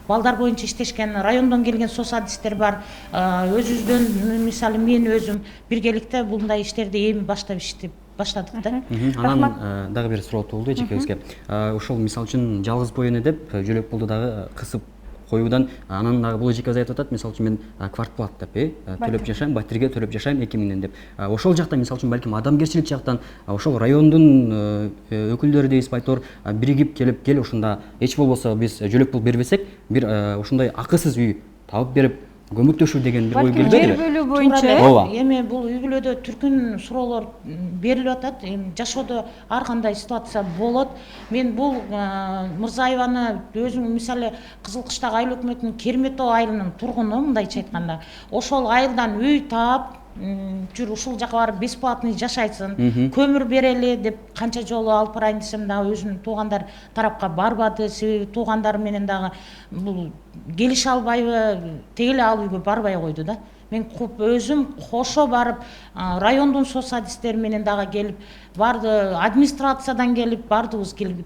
балдар боюнча иштешкен райондон келген сосадистер бар. Өзүбүздөн мисалы мен өзүм биргеликте мындай иштерди эми баштадык да. Анан дагы бир суроо болду эжекебизге. Ошол мисалы үчүн жалгыз боюна деп жөлөк пулду дагы кысып коюудан, анан дагы бул эжекебиз айтып атат, мисалы үчүн мен квартплат деп төлөп жашайм, батирге төлөп жашайм 2000ден деп. Ошол жакта мисалы үчүн балким адамгерчилик жактан ошол райондун өкүлдөрү дейбиз, байтор биригип келип ушунда эч болбосо биз жөлөк пул бербесек, бир ошондой акысыз үй табып берип көмөктөшүү деген бир ой келбеди жер бөлүү боюнча. Ооба. Эми бул үй бүлөдө түркүн суроолор берилип атат. Эми жашоодо ар кандай ситуация болот. Мен бул Мырзаеваны өзүм мисалы Кызыл Кыштагы айыл өкмөтүнүн Керметоо айылынын тургуну, мындайча айтканда, ошол айылдан үй таап жүр, ушул жака барып бесплатный жашайсың, көмүр берели деп канча жолу алып барайын десем дагы өзүнүн туугандар тарапка барбады. Себеби туугандар менен дагы бул келише албайбы, тегеле ал үйгө барбай койду да. мен өзім кошо барып райондун сот адистери менен дагы келип барды, администрациядан келип бардыбыз, келип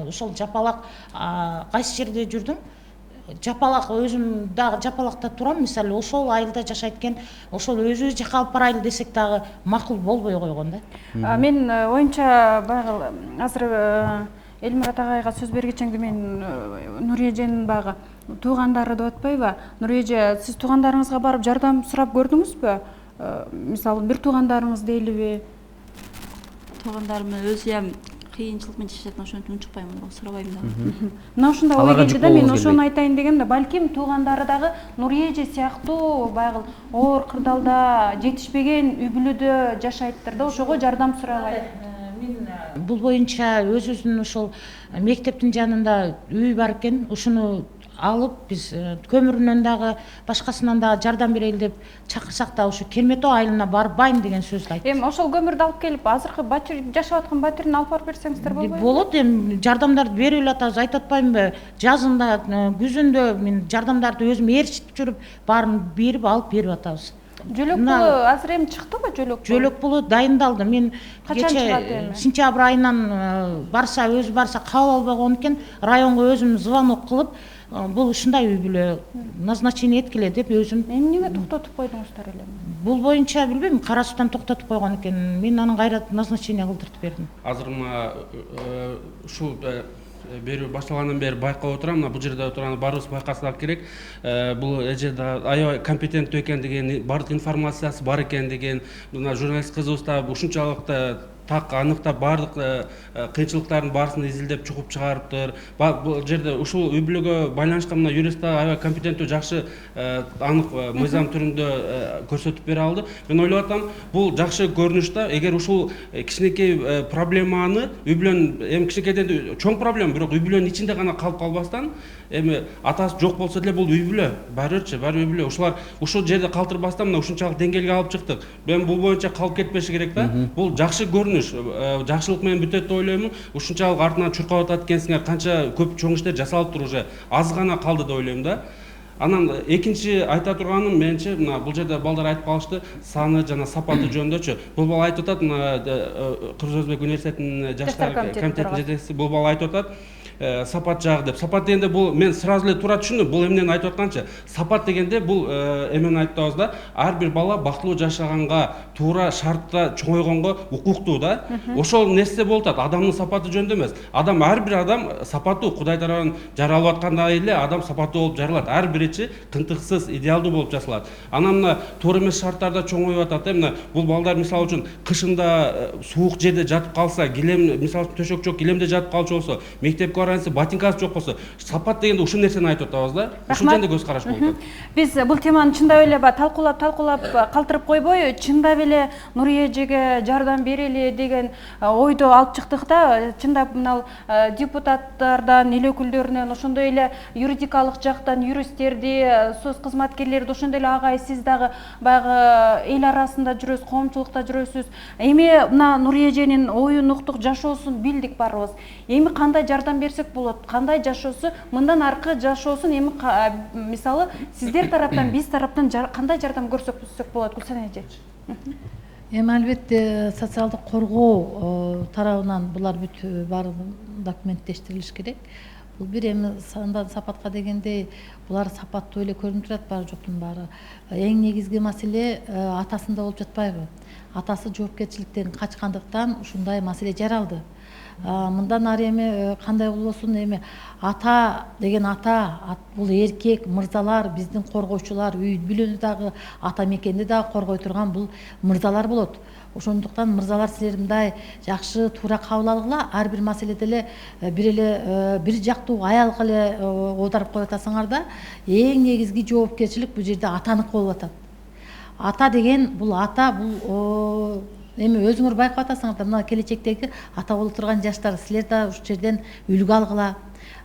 ошол жапалак кайсы жерде жүрдүң? Жапалак, өзүм дагы жапалакта турам, мисалы ошол айылда жашайт экен, ошол өзүбүз жака алып барайлы десек дагы макул болбой койгон да. Мен оюмча баягы азыр Элмират агайга сөз бергечеңди мен Нурия эженин баягы туугандары деп атпайбы? Нурия эже, сиз туугандарыңызга барып жардам сурап көрдүңүзбү? Мисалы бир туугандарыңыз дейлиби? Туугандарым өзү кыйынчылык менен жашап жаткан, ошентип унчукпаймын, сурабайм да. Мына ушундай ой келди да, мен ошону айтайын дегем да, балким туугандары дагы Нурия эже сыяктуу баягы оор кырдаалда жетишпеген үй бүлөдө жашайттыр да, ошого жардам сурабайт. Бул боюнча өзүбүздүн ошол мектептин жанында үй бар экен, ушуну алып биз көмүрүнөн дагы башкасынан дагы жардам берели деп чакырсак да ушу Керметоо айылына барбайм деген сөздү айттым. Эми ошол көмүрдү алып келип азыркы жашап аткан батирин алып барып берсеңиздер болбойбу? Болот, эми жардамдарды берип эле атабыз, айтып атпаймынбы? Жазында, күзүндө мен жардамдарды өзүм ээрчитип жүрүп, баарын берип алып берип атабыз. Жөлөк пулу азыр эми чыктыбы жөлөк пулу? Жөлөк пулу дайындалды. Мен качан чыгат эми? Сентябрь айынан барса кабыл албаган экен, районго өзүм звонок кылып, бул ушундай үй бүлө назначение эткиле деп өзүм. Эми эмне токтотуп койдуңуздар эле? Бул боюнча билбейм, Кара Суудан токтотуп койгон экен. Мен анын кайра назначение кылдыртып бердим. Азыр мына ушул берүү башталгандан бери байкап отурам, бул жерде отурган баарыбыз байкасак керек. Бул эжеде аябай компетенттүү экендигин, бардык информациясы бар экендигин, мына журналист кызыбыз да ушунчалык так аныктап бардык кыйынчылыктардын баарысын изилдеп чугуп чыгарыптыр. Бул жерде ушул үй бүлөгө байланышкан мына юрист да аябай компетенттүү, жакшы анык мыйзам түрүндө көрсөтүп бере алды. Мен ойлоп атам, бул жакшы көрүнүш да. Эгер ушул кичинекей проблеманы үй бүлөнүн, эми кичинекейден чоң проблема, бирок үй бүлөнүн ичинде гана калып калбастан, эми атасы жок болсо деле бул үй бүлө, баары үй бүлө. Ушулар ушул жерде калтырбастан мына ушунчалык деңгээлге алып чыктык. Мен бул боюнча калып кетпеши керек да. Бул жакшы көрүнүш, жакшылык менен бүтөт деп ойлоймун. Ушунчалык артынан чуркап атат экенсиңер, канча көп чоң иштер жасалыптыр уже. Аз гана калды деп ойлойм да. Анан экинчи айта турганым, менче мына бул жерде балдар айтып калышты, саны жана сапаты жөнүндөчү. Бул бала айтып атат, мына Кыргыз Өзбек университетинин жаштар комитетинин жетекчиси бул бала айтып атат, сапат жагы деп. Сапат дегенде бул мен сразу эле туура түшүндүм. Бул эмнени айтып атканчы? Сапат дегенде бул эмени айтабыз да, ар бир бала бактылуу жашаганга, туура шартта чоңойгонго укуктуу да. Ошол нерсе болуп атат. Адамдын сапаты жөнүндө эмес. Ар бир адам сапаттуу, Кудай тарабынан жаралып аткандай эле адам сапаттуу болуп жаралат. Ар биричи тынтыксыз, идеалдуу болуп жасалат. Анан мына туура эмес шарттарда чоңоюп атат. Мына бул балдар мисалы үчүн кышында суук жерде жатып калса, килем мисалы төшөк жок, килемде жатып калчу болсо, мектепке ботинкасы жок болсо, сапат дегенде ушул нерсени айтып атабыз да. Ушул жөнүндө көз караш болуп атат. Биз бул теманы чындап эле талкуулап калтырып койбой, чындап эле Нурия эжеге жардам берели деген ойду алып чыктык да. Чындап мына депутаттардан, эл өкүлдөрүнөн, ошондой эле юридикалык жактан юристтерди, соц кызматкерлерди, ошондой эле агай сиз дагы баягы эл арасында жүрөсүз, коомчулукта жүрөсүз. Эми мына Нурия эженин оюн уктук, жашоосун билдик баарыбыз. Эми кандай жардам берсек болот, кандай жашоосу, мындан аркы жашоосун эми мисалы сиздер тараптан, биз тараптан кандай жардам көрсөтсөк болот, Гүлсана эже? Эми албетте социалдык коргоо тарабынан булар бүт баары документтештирилиш керек. Бул бир эми сандан сапатка дегенде булар сапаттуу эле көрүнүп турат, баары жоктун баары. Эң негизги маселе атасында болуп жатпайбы? Атасы жоопкерчиликтен качкандыктан ушундай маселе жаралды. Мындан ары эми кандай болбосун, эми ата деген бул эркек, мырзалар, биздин коргоочулар, үй бүлөнү дагы, ата мекенди дагы коргой турган бул мырзалар болот. Ошондуктан мырзалар силер мындай жакшы туура кабыл алгыла, ар бир маселеде эле бир жактуу аялга эле оодарып коюп атасыңар да, эң негизги жоопкерчилик бул жерде атаныкы болуп атат. Ата деген бул эми өзүңөр байкап атасыңар, мына келечектеги ата боло турган жаштар, силер да ушул жерден үлгү алгыла.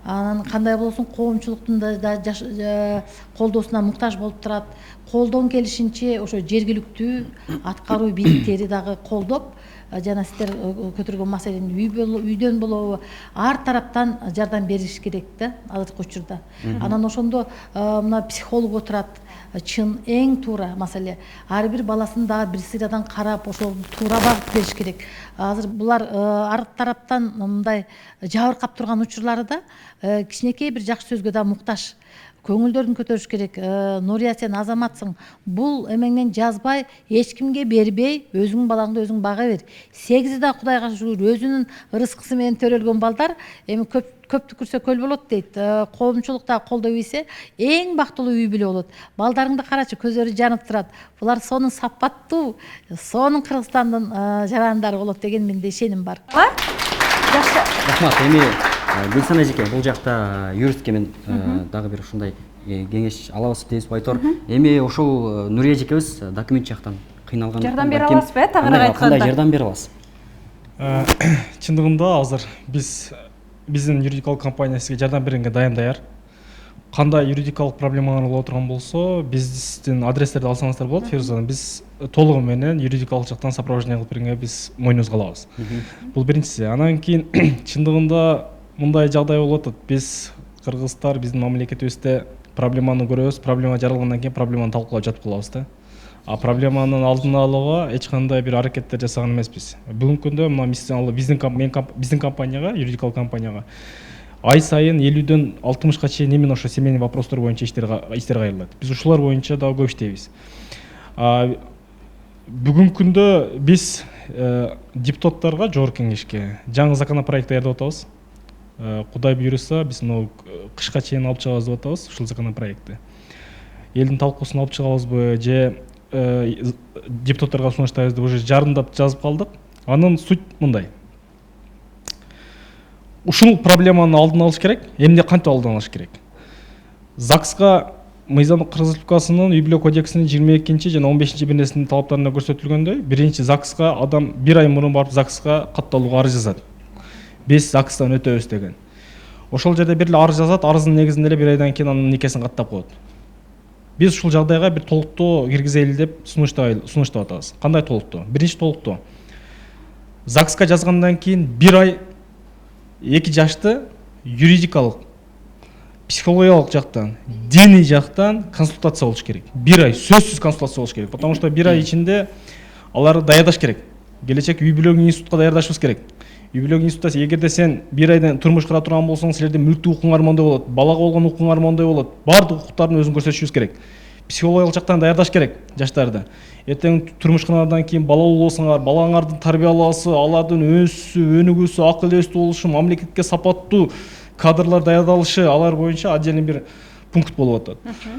Анан кандай болсун, коомчулуктун да колдоосуна муктаж болуп турат. Колдон келишинче ошо жергиликтүү аткаруу бийликтери дагы колдоп, жана сиздер көтөргөн маселени үйдөн болобу ар тараптан жардам бериш керек да азыркы учурда. Анан ошондо мына психолог отурат. Чын эң туура маселе. Ар бир баласын дагы бир сыйрадан карап, ошол туура багыт бериш керек. Азыр булар ар тараптан мындай жабыркап турган учурларда кичинекей бир жакшы сөзгө да муктаж. Көңүлдөрүн көтөрүш керек. Нурия, сен азаматсың. Бул эмеңнен жазбай, эч кимге бербей, өзүң балаңды өзүң бага бер. 8 да Кудайга шүгүр, өзүнүн ырыскысы менен төрөлгөн балдар эми көп түкүрсө көл болот дейт. Коомчулукта колдой ийсе, эң бактылуу үй бүлө болот. Балдарыңды карачы, көзөрү жанып турат. Булар сонун сапаттуу, сонун Кыргызстандын жарандары болот деген менде ишеним бар. Рахмат. Эми Гүлсан эжеке, бул жакта юристке мен дагы бир ушундай кеңеш алабыз дейбиз Байтор. Эми ошол Нурия эжекебиз документ жактан кыйналган. Жардам бере аласызбы, тагыраак айтканда? Кандай жардам бере аласыз? Чындыгында азыр биздин юридикалык компания сизге жардам бергенге даяр. Кандай юридикалык проблемалар боло турган болсо, биздин адрестерди алсаңыздар болот, Фируза. Биз толугу менен юридикалык жактан сопровождение кылып бергенге биз мойнубузга алабыз. Бул биринчиси. Анан кийин чындыгында мындай жагдай болуп атат. Биз кыргыздар биздин мамлекетибизде проблеманы көрөбүз, проблема жаралгандан кийин проблеманы талкуулап жатып калабыз да. А проблеманын алдын алууга эч кандай бир аракеттер жасаган эмеспиз. Бүгүнкү күндө мына мисалы биздин компанияга, юридикалык компанияга ай сайын 50-дөн 60-ка чейин именно ошо семейный вопростор боюнча иштер кайрылат. Биз ушулар боюнча дагы көп иштейбиз. Бүгүнкү күндө биз депутаттарга, жогорку кеңешке жаңы законопроект даярдап атабыз. Кудай буйруса, биз мына кышка чейин алып чыгабыз деп атабыз ушул законопроектти. Элдин талкуусуна алып чыгабызбы же депутаттарга сунуштайбыз деп уже жарымдап жазып калдык. Анын суть мындай. Ушул проблеманы алдын алыш керек. Эмне кантип алдын алыш керек? ЗАГСка Мыйзам Кыргыз Республикасынын үй бүлө кодексинин 22 жана 15 бирнесинин талаптарында көрсөтүлгөндөй, биринчи ЗАГСка адам 1 ай мурун барып ЗАГСка катталууга арыз жазат. Биз ЗАГСтан өтөбүз деген. Ошол жерде бир эле арыз жазат, арыздын негизинде эле 1 айдан кийин анын никесин каттап коет. Биз ушул жагдайга бир толуктоо киргизели деп сунуштап атабыз. Кандай толуктоо? Биринчи толуктоо. ЗАГСка жазгандан кийин 1 ай 2 жашты юридикалык, психологиялык жактан, диний жактан консультация болуш керек. 1 ай сөзсүз консультация болуш керек. Потому что 1 ай ичинде аларды даярдаш керек. Келечек үй бүлөгү институтка даярдашыбыз керек. Үй бүлөгү институтта эгерде сен 1 айдан турмуш кура турган болсоң, силердин мүлктүк укугуңар мондой болот, балага болгон укугуңар мондой болот. Бардык укуктардын өзүн көрсөтүшүбүз керек. Психологиялык жактан даярдаш керек жаштарды. Эртең турмуш кургандан кийин бала болсоңар, балаңардын тарбиялаасы, алардын өсүшү, өнүгүүсү, акыл эстүү болушу, мамлекетке сапаттуу кадрлар даярдалышы, алар боюнча отдельный бир пункт болуп атат.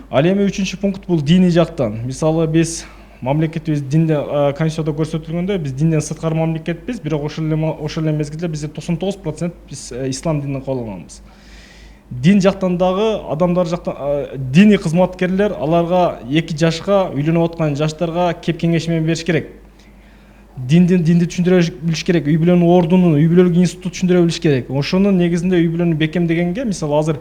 Ал эми 3-чү пункт бул диний жактан. Мисалы биз мамлекетибиз динде конституцияда көрсөтүлгөндөй, биз динден сырткары мамлекетпиз, бирок ошол эле мезгилде биз 99% биз ислам динин кабыл алганбыз. Дин жактан дагы адамдар жактан диний кызматкерлер аларга 2 жашка үйлөнүп аткан жаштарга кеп кеңеш менен бериш керек. Динди түшүндүрө билиш керек, үй бүлөнүн ордунун, үй бүлөлүк институт түшүндүрө билиш керек. Ошонун негизинде үй бүлөнү бекемдегенге, мисалы азыр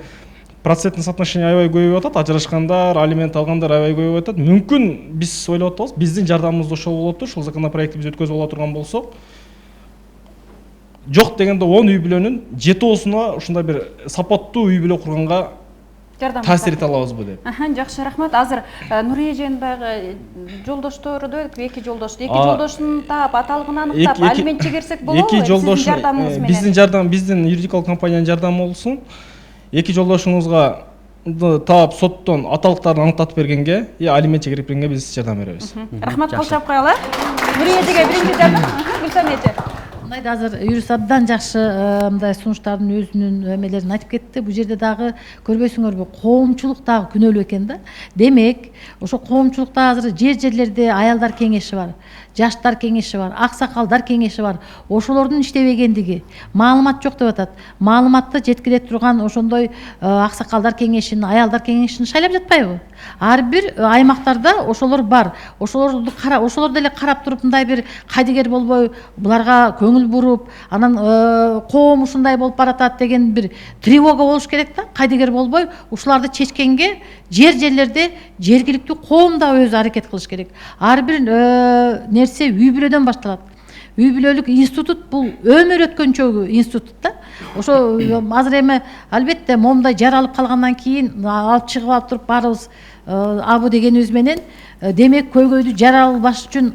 процентный соотношение аябай көбөйүп атат, ажырашкандар, алимент алгандар аябай көбөйүп атат. Мүмкүн биз ойлоп атабыз, биздин жардамыбыз ошол болот, ушул законопроектти биз өткөзүп ала турган болсок, жок дегенде 10 үй бүлөнүн 7осуна ушундай бир сапаттуу үй бүлө курганга таасир эте алабызбы деп. Жакшы, рахмат. Азыр Нурия эженин баягы жолдоштору деп, 2 жолдош. 2 жолдошун таап, аталыгын аныктап, алимент чегерсек болобу? Сиздин жардамыңыз менен. Биздин жардам, биздин юридикалык компаниянын жардамы болсун. 2 жолдошуңузга таап, соттон аталыктарын аныктатып бергенге, алимент чегерип бергенге биз жардам беребиз. Рахмат, кол чапып коелу. Нурия эжеге биринчи жардам. Гүлсан эже. Мындай азыр юрист абдан жакшы мындай сунуштардын өзүнүн эмелерин айтып кетти. Бул жерде дагы көрбөйсүңөрбү, коомчулук дагы күнөөлүү экен да. Демек, ошо коомчулукта азыр жерлерде аялдар кеңеши бар, жаштар кеңеши бар, аксакалдар кеңеши бар. Ошолордун иштебегендиги, маалымат жок деп атат. Маалыматты жеткире турган ошондой аксакалдар кеңешин, аялдар кеңешин шайлап жатпайбы? Ар бир аймактарда ошолор бар. Ошолор деле карап туруп мындай бир кайдыгер болбой, буларга көңүл буруп, анан коом ушундай болуп баратат деген бир тревога болуш керек да. Кайдыгер болбой, ушуларды чечкенге жерлерде жергиликтүү коом да өзү аракет кылыш керек. Ар бир нерсе үй бүлөдөн башталат. үй бүлөлүк институт бул өмүр өткөнчөгү институт да. Ошо азыр эми албетте момундай жаралып калгандан кийин алып чыгып алып туруп баарыбыз абы дегенибиз менен демек көйгөйдү жаралбаш үчүн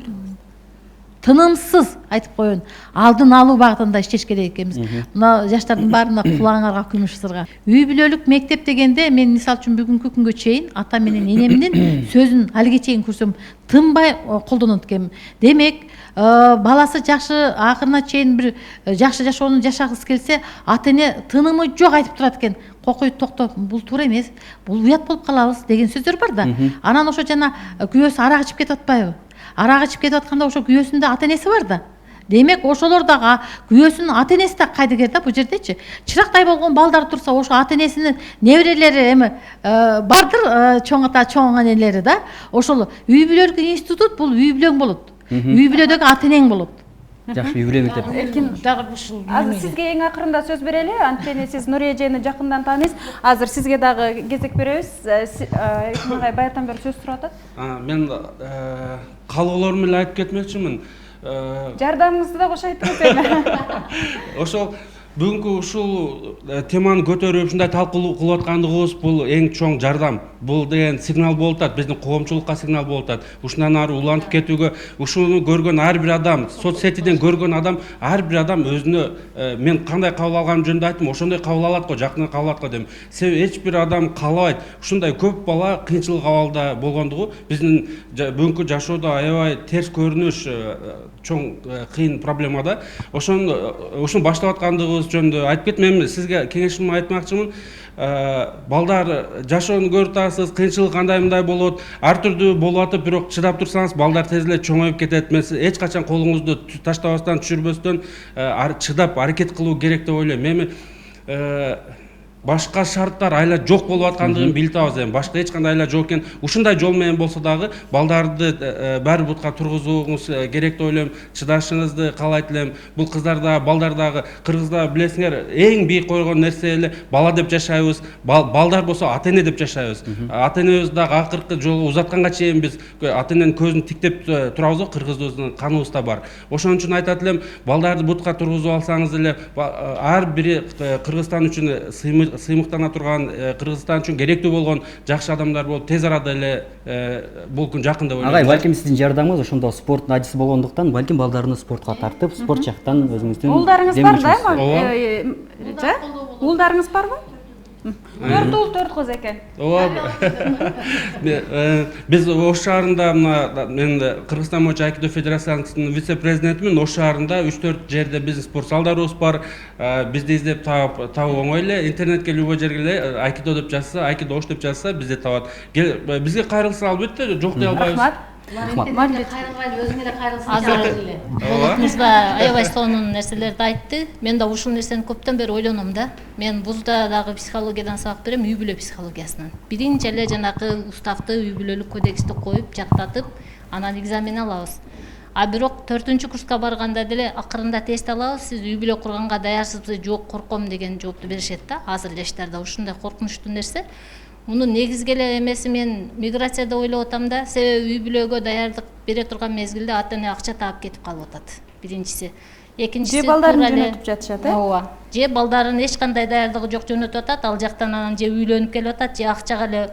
тынымсыз айтып коеюн алдын алуу багытында иштеш керек экенбиз. Мына жаштардын баарына кулаңарга күмүш сырга. Үй бүлөлүк мектеп дегенде мен мисалы үчүн бүгүнкү күнгө чейин ата менен энемдин сөзүн алиге чейин көрсөм тынбай колдонот экенмин. Демек баласы жакшы акырына чейин бир жакшы жашоону жашагысы келсе ата эне тынымы жок айтып турат экен. Кокуй токтоп, бул туура эмес, бул уят болуп калабыз деген сөздөр бар да. Анан ошо жана күйөөсү арак ичип кетип атпайбы? Арак ичип кетип атканда ошо күйөөсүндө ата энеси бар да. Демек ошолор дагы күйөөсүнүн ата энеси да кайдыгер да бул жердечи. Чырактай болгон балдар турса ошо ата энесинин неберелери эми бардыр чоң ата чоң энелери да. Ошол үй бүлөлүк институт бул үй бүлөң болот. Үй бүлөдөгү ата энең болот. Жакшы, үй бүлө мектеп. Азыр сизге эң акырында сөз берели. Анткени сиз Нурия эжени жакындан тааныйсыз. Азыр сизге дагы кезек беребиз. Айкын баятан бери сөз туруп атат. Мен калоолорум менен айтып кетмекчимин. Жардамыңызды да кошо айтып кетели. Ошол бүгүнкү ушул теманы көтөрүп ушундай талкуу кылып аткандыгыбыз бул эң чоң жардам. Бул деген сигнал болуп атат, биздин коомчулукка сигнал болуп атат. Ушундан ары улантып кетүүгө, ушуну көргөн ар бир адам, соцсетиден көргөн адам, ар бир адам өзүнө мен кандай кабыл алганым жөнүндө айттым, ошондой кабыл алат го, жакын кабыл алат го дем. Себеби эч бир адам каалабайт. Ушундай көп бала кыйынчылык абалда болгондугу биздин бүгүнкү жашоодо аябай терс көрүнүш чоң кыйын проблема да. Ошону баштап аткандыгыбыз жөнүндө айтып кеттим. Мен сизге кеңешимди айтмакчымын. Балдар жашоону көрүп атасыз, кыйынчылык кандай мындай болот, ар түрдүү болуп атып, бирок чыдап турсаңыз балдар тез эле чоңоюп кетет. Мен эч качан колуңузду таштабастан, түшүрбөстөн чыдап аракет кылуу керек деп ойлойм. Эми башка шарттар айла жок болуп аткандыгын билип атабыз. Эми башка эч кандай айла жок экен. Ушундай жол менен болсо дагы балдарды баары бутка тургузууңуз керек деп ойлойм. Чыдашыңызды каалайт элем. Бул кыздар да, балдар дагы Кыргызда билесиңер, эң бийик койгон нерсе эле бала деп жашайбыз. Балдар болсо ата эне деп жашайбыз. Ата энебиз дагы акыркы жолу узатканга чейин биз ата эненин көзүн тиктеп турабыз го, кыргыздын каныбызда бар. Ошон үчүн айтат элем, балдарды бутка тургузуп алсаңыз эле ар бири Кыргызстан үчүн сыймыктана турган, Кыргызстан үчүн керектүү болгон жакшы адамдар болуп тез арада эле бул күн жакын деп ойлойм. Агай, балким сиздин жардамыңыз ошондо спорттун ажысы болгондуктан, балким балдарны спортко тартып, спорт жактан өзүңүздүн уулдарыңыз бар да? Уулдарыңыз барбы? 4 уул 4 кыз экен. Биз Ош шаарында мен Кыргызстан боюнча айкидо федерациясынын вице-президентимин. Ош шаарында 3-4 жерде биздин спорт залдарыбыз бар. Бизди издеп табуу оңой эле. Интернетке любой жерге эле айкидо деп жазса, айкидо Ош деп жазса бизди табат. Бизге кайрылса албетте жок дей албайбыз. Азыр болотубузда аябай сонун нерселерди айтты. Мен да ушул нерсени көптөн бери ойлоном да. Мен бузда дагы психологиядан сабак берем, үй бүлө психологиясынан. Биринчи эле жанагы уставды, үй бүлөлүк кодексти коюп, жаттатып, анан экзамен алабыз. Бирок 4-курска барганда деле акырында тест алабыз. Сиз үй бүлө курганга даярсызбы, жок корком деген жоопту беришет да. Азыр жаштарда ушундай коркунучтуу нерсе. Мунун негизги эле эмеси мен миграцияда ойлоп атам да. Себеби үй бүлөгө даярдык бере турган мезгилде ата эне акча таап кетип калып атат. Биринчиси. Экинчиси, же балдарын жөнөтүп жатышат, ооба. Же балдарын эч кандай даярдыгы жок жөнөтүп атат, ал жактан анан же үйлөнүп келип атат, же акчага эле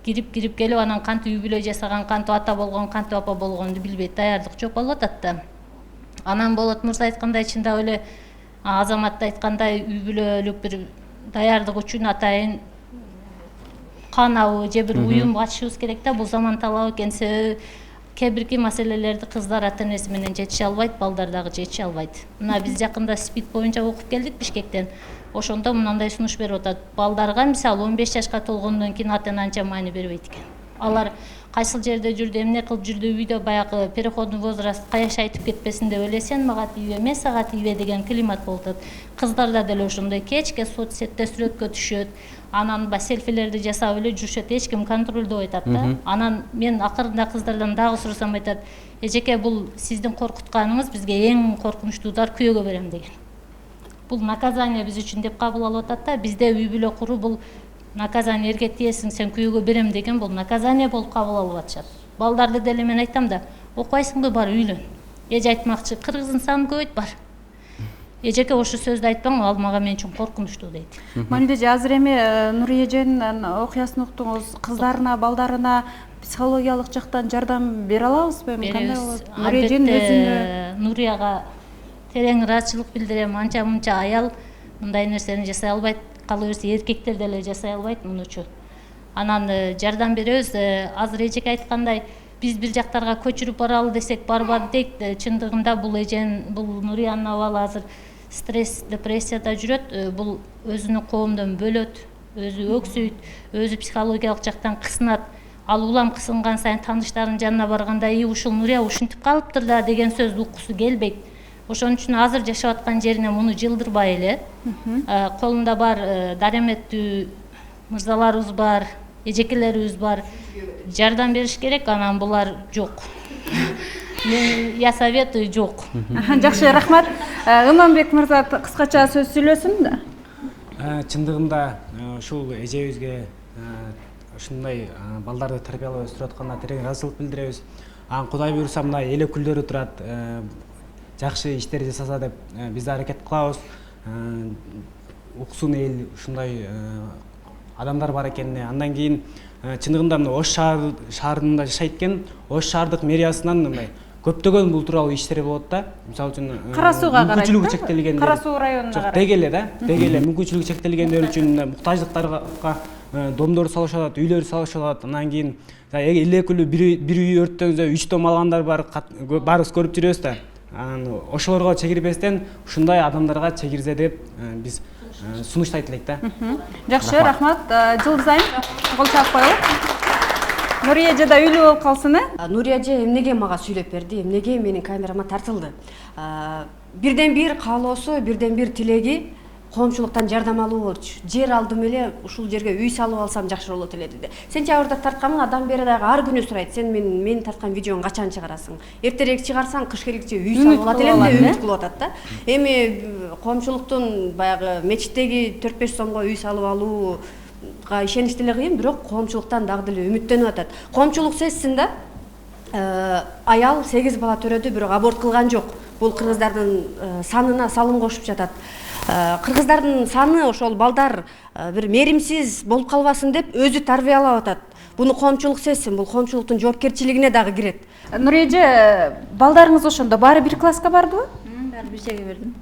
кирип келип анан кантип үй бүлө жасаган, кантип ата болгон, кантип апа болгонду билбейт, даярдык жок болуп атат да. Анан Болот мырза айткандай, чындап эле Азамат айткандай, үй бүлөлүк бир даярдык үчүн атайын канабы же бир уюм ачышыбыз керек да. Бул заман талабы экен. Себеби кээ бирки маселелерди кыздар ата энеси менен жетише албайт, балдар дагы жетише албайт. Мына биз жакында СПИД боюнча окуп келдик Бишкектен. Ошондо мындай сунуш берип атат. Балдарга мисалы 15 жашка толгондон кийин ата эне анча маани бербейт экен. Алар кайсыл жерде жүрдү, эмне кылып жүрдү, үйдө баягы переходный возраст каяш айтып кетпесин деп эле сен мага тийбе, мен сага тийбе деген климат болуп атат. Кыздарда деле ошондой кечке соцсетте сүрөткө түшөт. Анан селфилерди жасап эле жүрүшөт, эч ким контролдой атат да. Анан мен акырында кыздардан дагы сурасам айтат, эжеке бул сиздин коркутканыңыз, бизге эң коркунучтуу удар күйөөгө берем деген. Бул наказание биз үчүн деп кабыл алып атат да. Бизде үй бүлө куруу бул наказание, эрге тиесиң, сен күйөөгө берем деген бул наказание болуп кабыл алып атышат. Балдарды деле мен айтам да, окуйсуңбу бар үйлөн. эже айтмакчы кыргыздын саны көбөйт бар. Эжеке ошо сөздү айтпаң, ал мага мен үчүн коркунучтуу дейт. Мамиле эже, азыр эми Нурия эженин окуясын уктуңуз, кыздарына, балдарына психологиялык жактан жардам бере алабызбы? Кандай болот? Нурия эженин өзүнө Нурияга терең ыраазычылык билдирем. Анча мынча аял мындай нерсени жасай албайт, кала берсе эркектер деле жасай албайт мунучу. Анан жардам беребиз. Азыр эжеке айткандай, биз бир жактарга көчүрүп баралы десек барбады дейт. Чындыгында бул бул Нуриянын абалы азыр стресс, депрессияда жүрөт. Бул өзүнү коомдон бөлөт, өзү өксүйт, өзү психологиялык жактан кысынат. Ал улам кысынган сайын тааныштарынын жанына барганда, ушул Нурия ушинтип калыптыр да деген сөздү уккусу келбейт. Ошон үчүн азыр жашап аткан жерине муну жылдырбай эле, колунда бар дареметтүү мырзаларыбыз бар, эжекелерибиз бар, жардам бериш керек, анан булар жок. Я советую жок. Жакшы, рахмат. Ыманбек мырза кыскача сөз сүйлөсүн да. Чындыгында ушул эжебизге ушундай балдарды тарбиялап өстүрүп атканына терең ыраазычылык билдиребиз. Анан Кудай буйруса мына эл өкүлдөрү турат, жакшы иштер жасаса деп биз аракет кылабыз. Уксун эл ушундай адамдар бар экенине. Андан кийин чындыгында мына Ош шаарында жашайт экен, Ош шаардык мэриясынан мындай көптөгөн бул тууралуу иштери болот да. Мисалы үчүн Кара Сууга карайт. мүмкүнчүлүгү чектелгендер. Кара Суу районуна карайт. Деги эле да, деги эле мүмкүнчүлүгү чектелгендер үчүн муктаждыктарга домдор салышып атат, үйлөр салышып атат. Андан кийин эл өкүлү бир үй өрттөнгөндө 3 том алгандар бар, баарыбыз көрүп жүрөбүз да. Анан ошолорго чегирбестен ушундай адамдарга чегирзе деп биз сунуштайт элек да. Жакшы, рахмат. Жылдыз айым, кол чаап коелу. Нурия эже да үйлүү болуп калсын, Нурия эже эмнеге мага сүйлөп берди, эмнеге менин камерама тартылды. Бирден бир каалоосу, бирден бир тилеги коомчулуктан жардам алуу болчу. Жер алдым эле, ушул жерге үй салып алсам жакшы болот эле деди. Сентябрда тартканмын, адам бери дагы ар күнү сурайт. Сен менин тарткан видеону качан чыгарасың? Эртерээк чыгарсаң, кыш келгиче үй салып алат элем деп үмүт кылып атат да. Эми коомчулуктун баягы мечиттеги 4-5 сомго үй салып алууга ишениш деле кыйын, бирок коомчулуктан дагы деле үмүттөнүп атат. Коомчулук сезсин да, аял 8 бала төрөдү, бирок аборт кылган жок. Бул кыргыздардын санына салым кошуп жатат. Кыргыздардын саны ошол балдар бир меримсиз болуп калбасын деп өзү тарбиялап атат. Буну коомчулук сезсин, бул коомчулуктун жоопкерчилигине дагы кирет. Нурия эже, балдарыңыз ошондо баары бир класска бардыбы? Баары бир жерге бердим.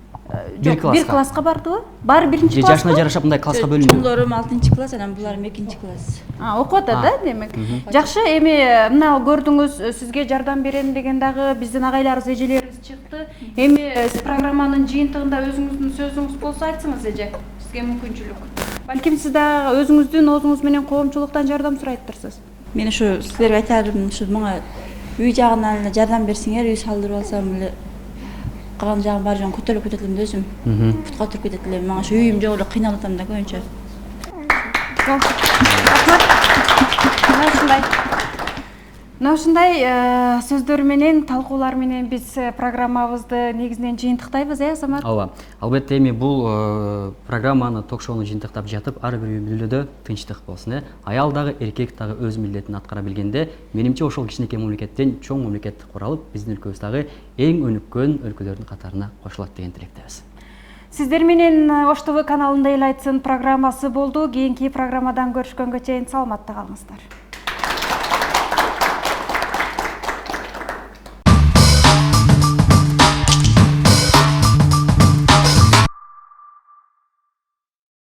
Бир класска бардыбы? Баары биринчи класска? Жашына жарашап мындай класска бөлүндү. Чоңдорум 6-класс, анан буларым 2-класс. Окуп атат да, демек. Жакшы, эми мына көрдүңүз, сизге жардам берем деген дагы биздин агайларыбыз, эжелерибиз чыкты. Эми программанын жыйынтыгында өзүңүздүн сөзүңүз болсо айтсаңыз эже, сизге мүмкүнчүлүк. Балким сиз дагы өзүңүздүн оозуңуз менен коомчулуктан жардам сурайттырсыз. Мен ушу силерге айтарым, ушу мага үй жагынан эле жардам берсиңер, үй салдырып алсам эле калган жагым бар жөн көтөрүлүп кетет элем да өзүм. Бутка туруп кетет элем. Мага ушу үйүм жок эле кыйналып атам да көбүнчө. Мына ушундай сөздөр менен, талкуулар менен биз программабызды негизинен жыйынтыктайбыз, Азамат? Ооба. Албетте эми бул программаны, ток-шоуну жыйынтыктап жатып, ар бир үй бүлөдө тынчтык болсун, Аял дагы, эркек дагы өз милдетин аткара билгенде, менимче ошол кичинекей мамлекеттен чоң мамлекет куралып, биздин өлкөбүз дагы эң өнүккөн өлкөлөрдүн катарына кошулат деген тилектебиз. Сиздер менен Ош ТВ каналында эл айтсын программасы болду. Кийинки программадан көрүшкөнгө чейин саламатта калыңыздар.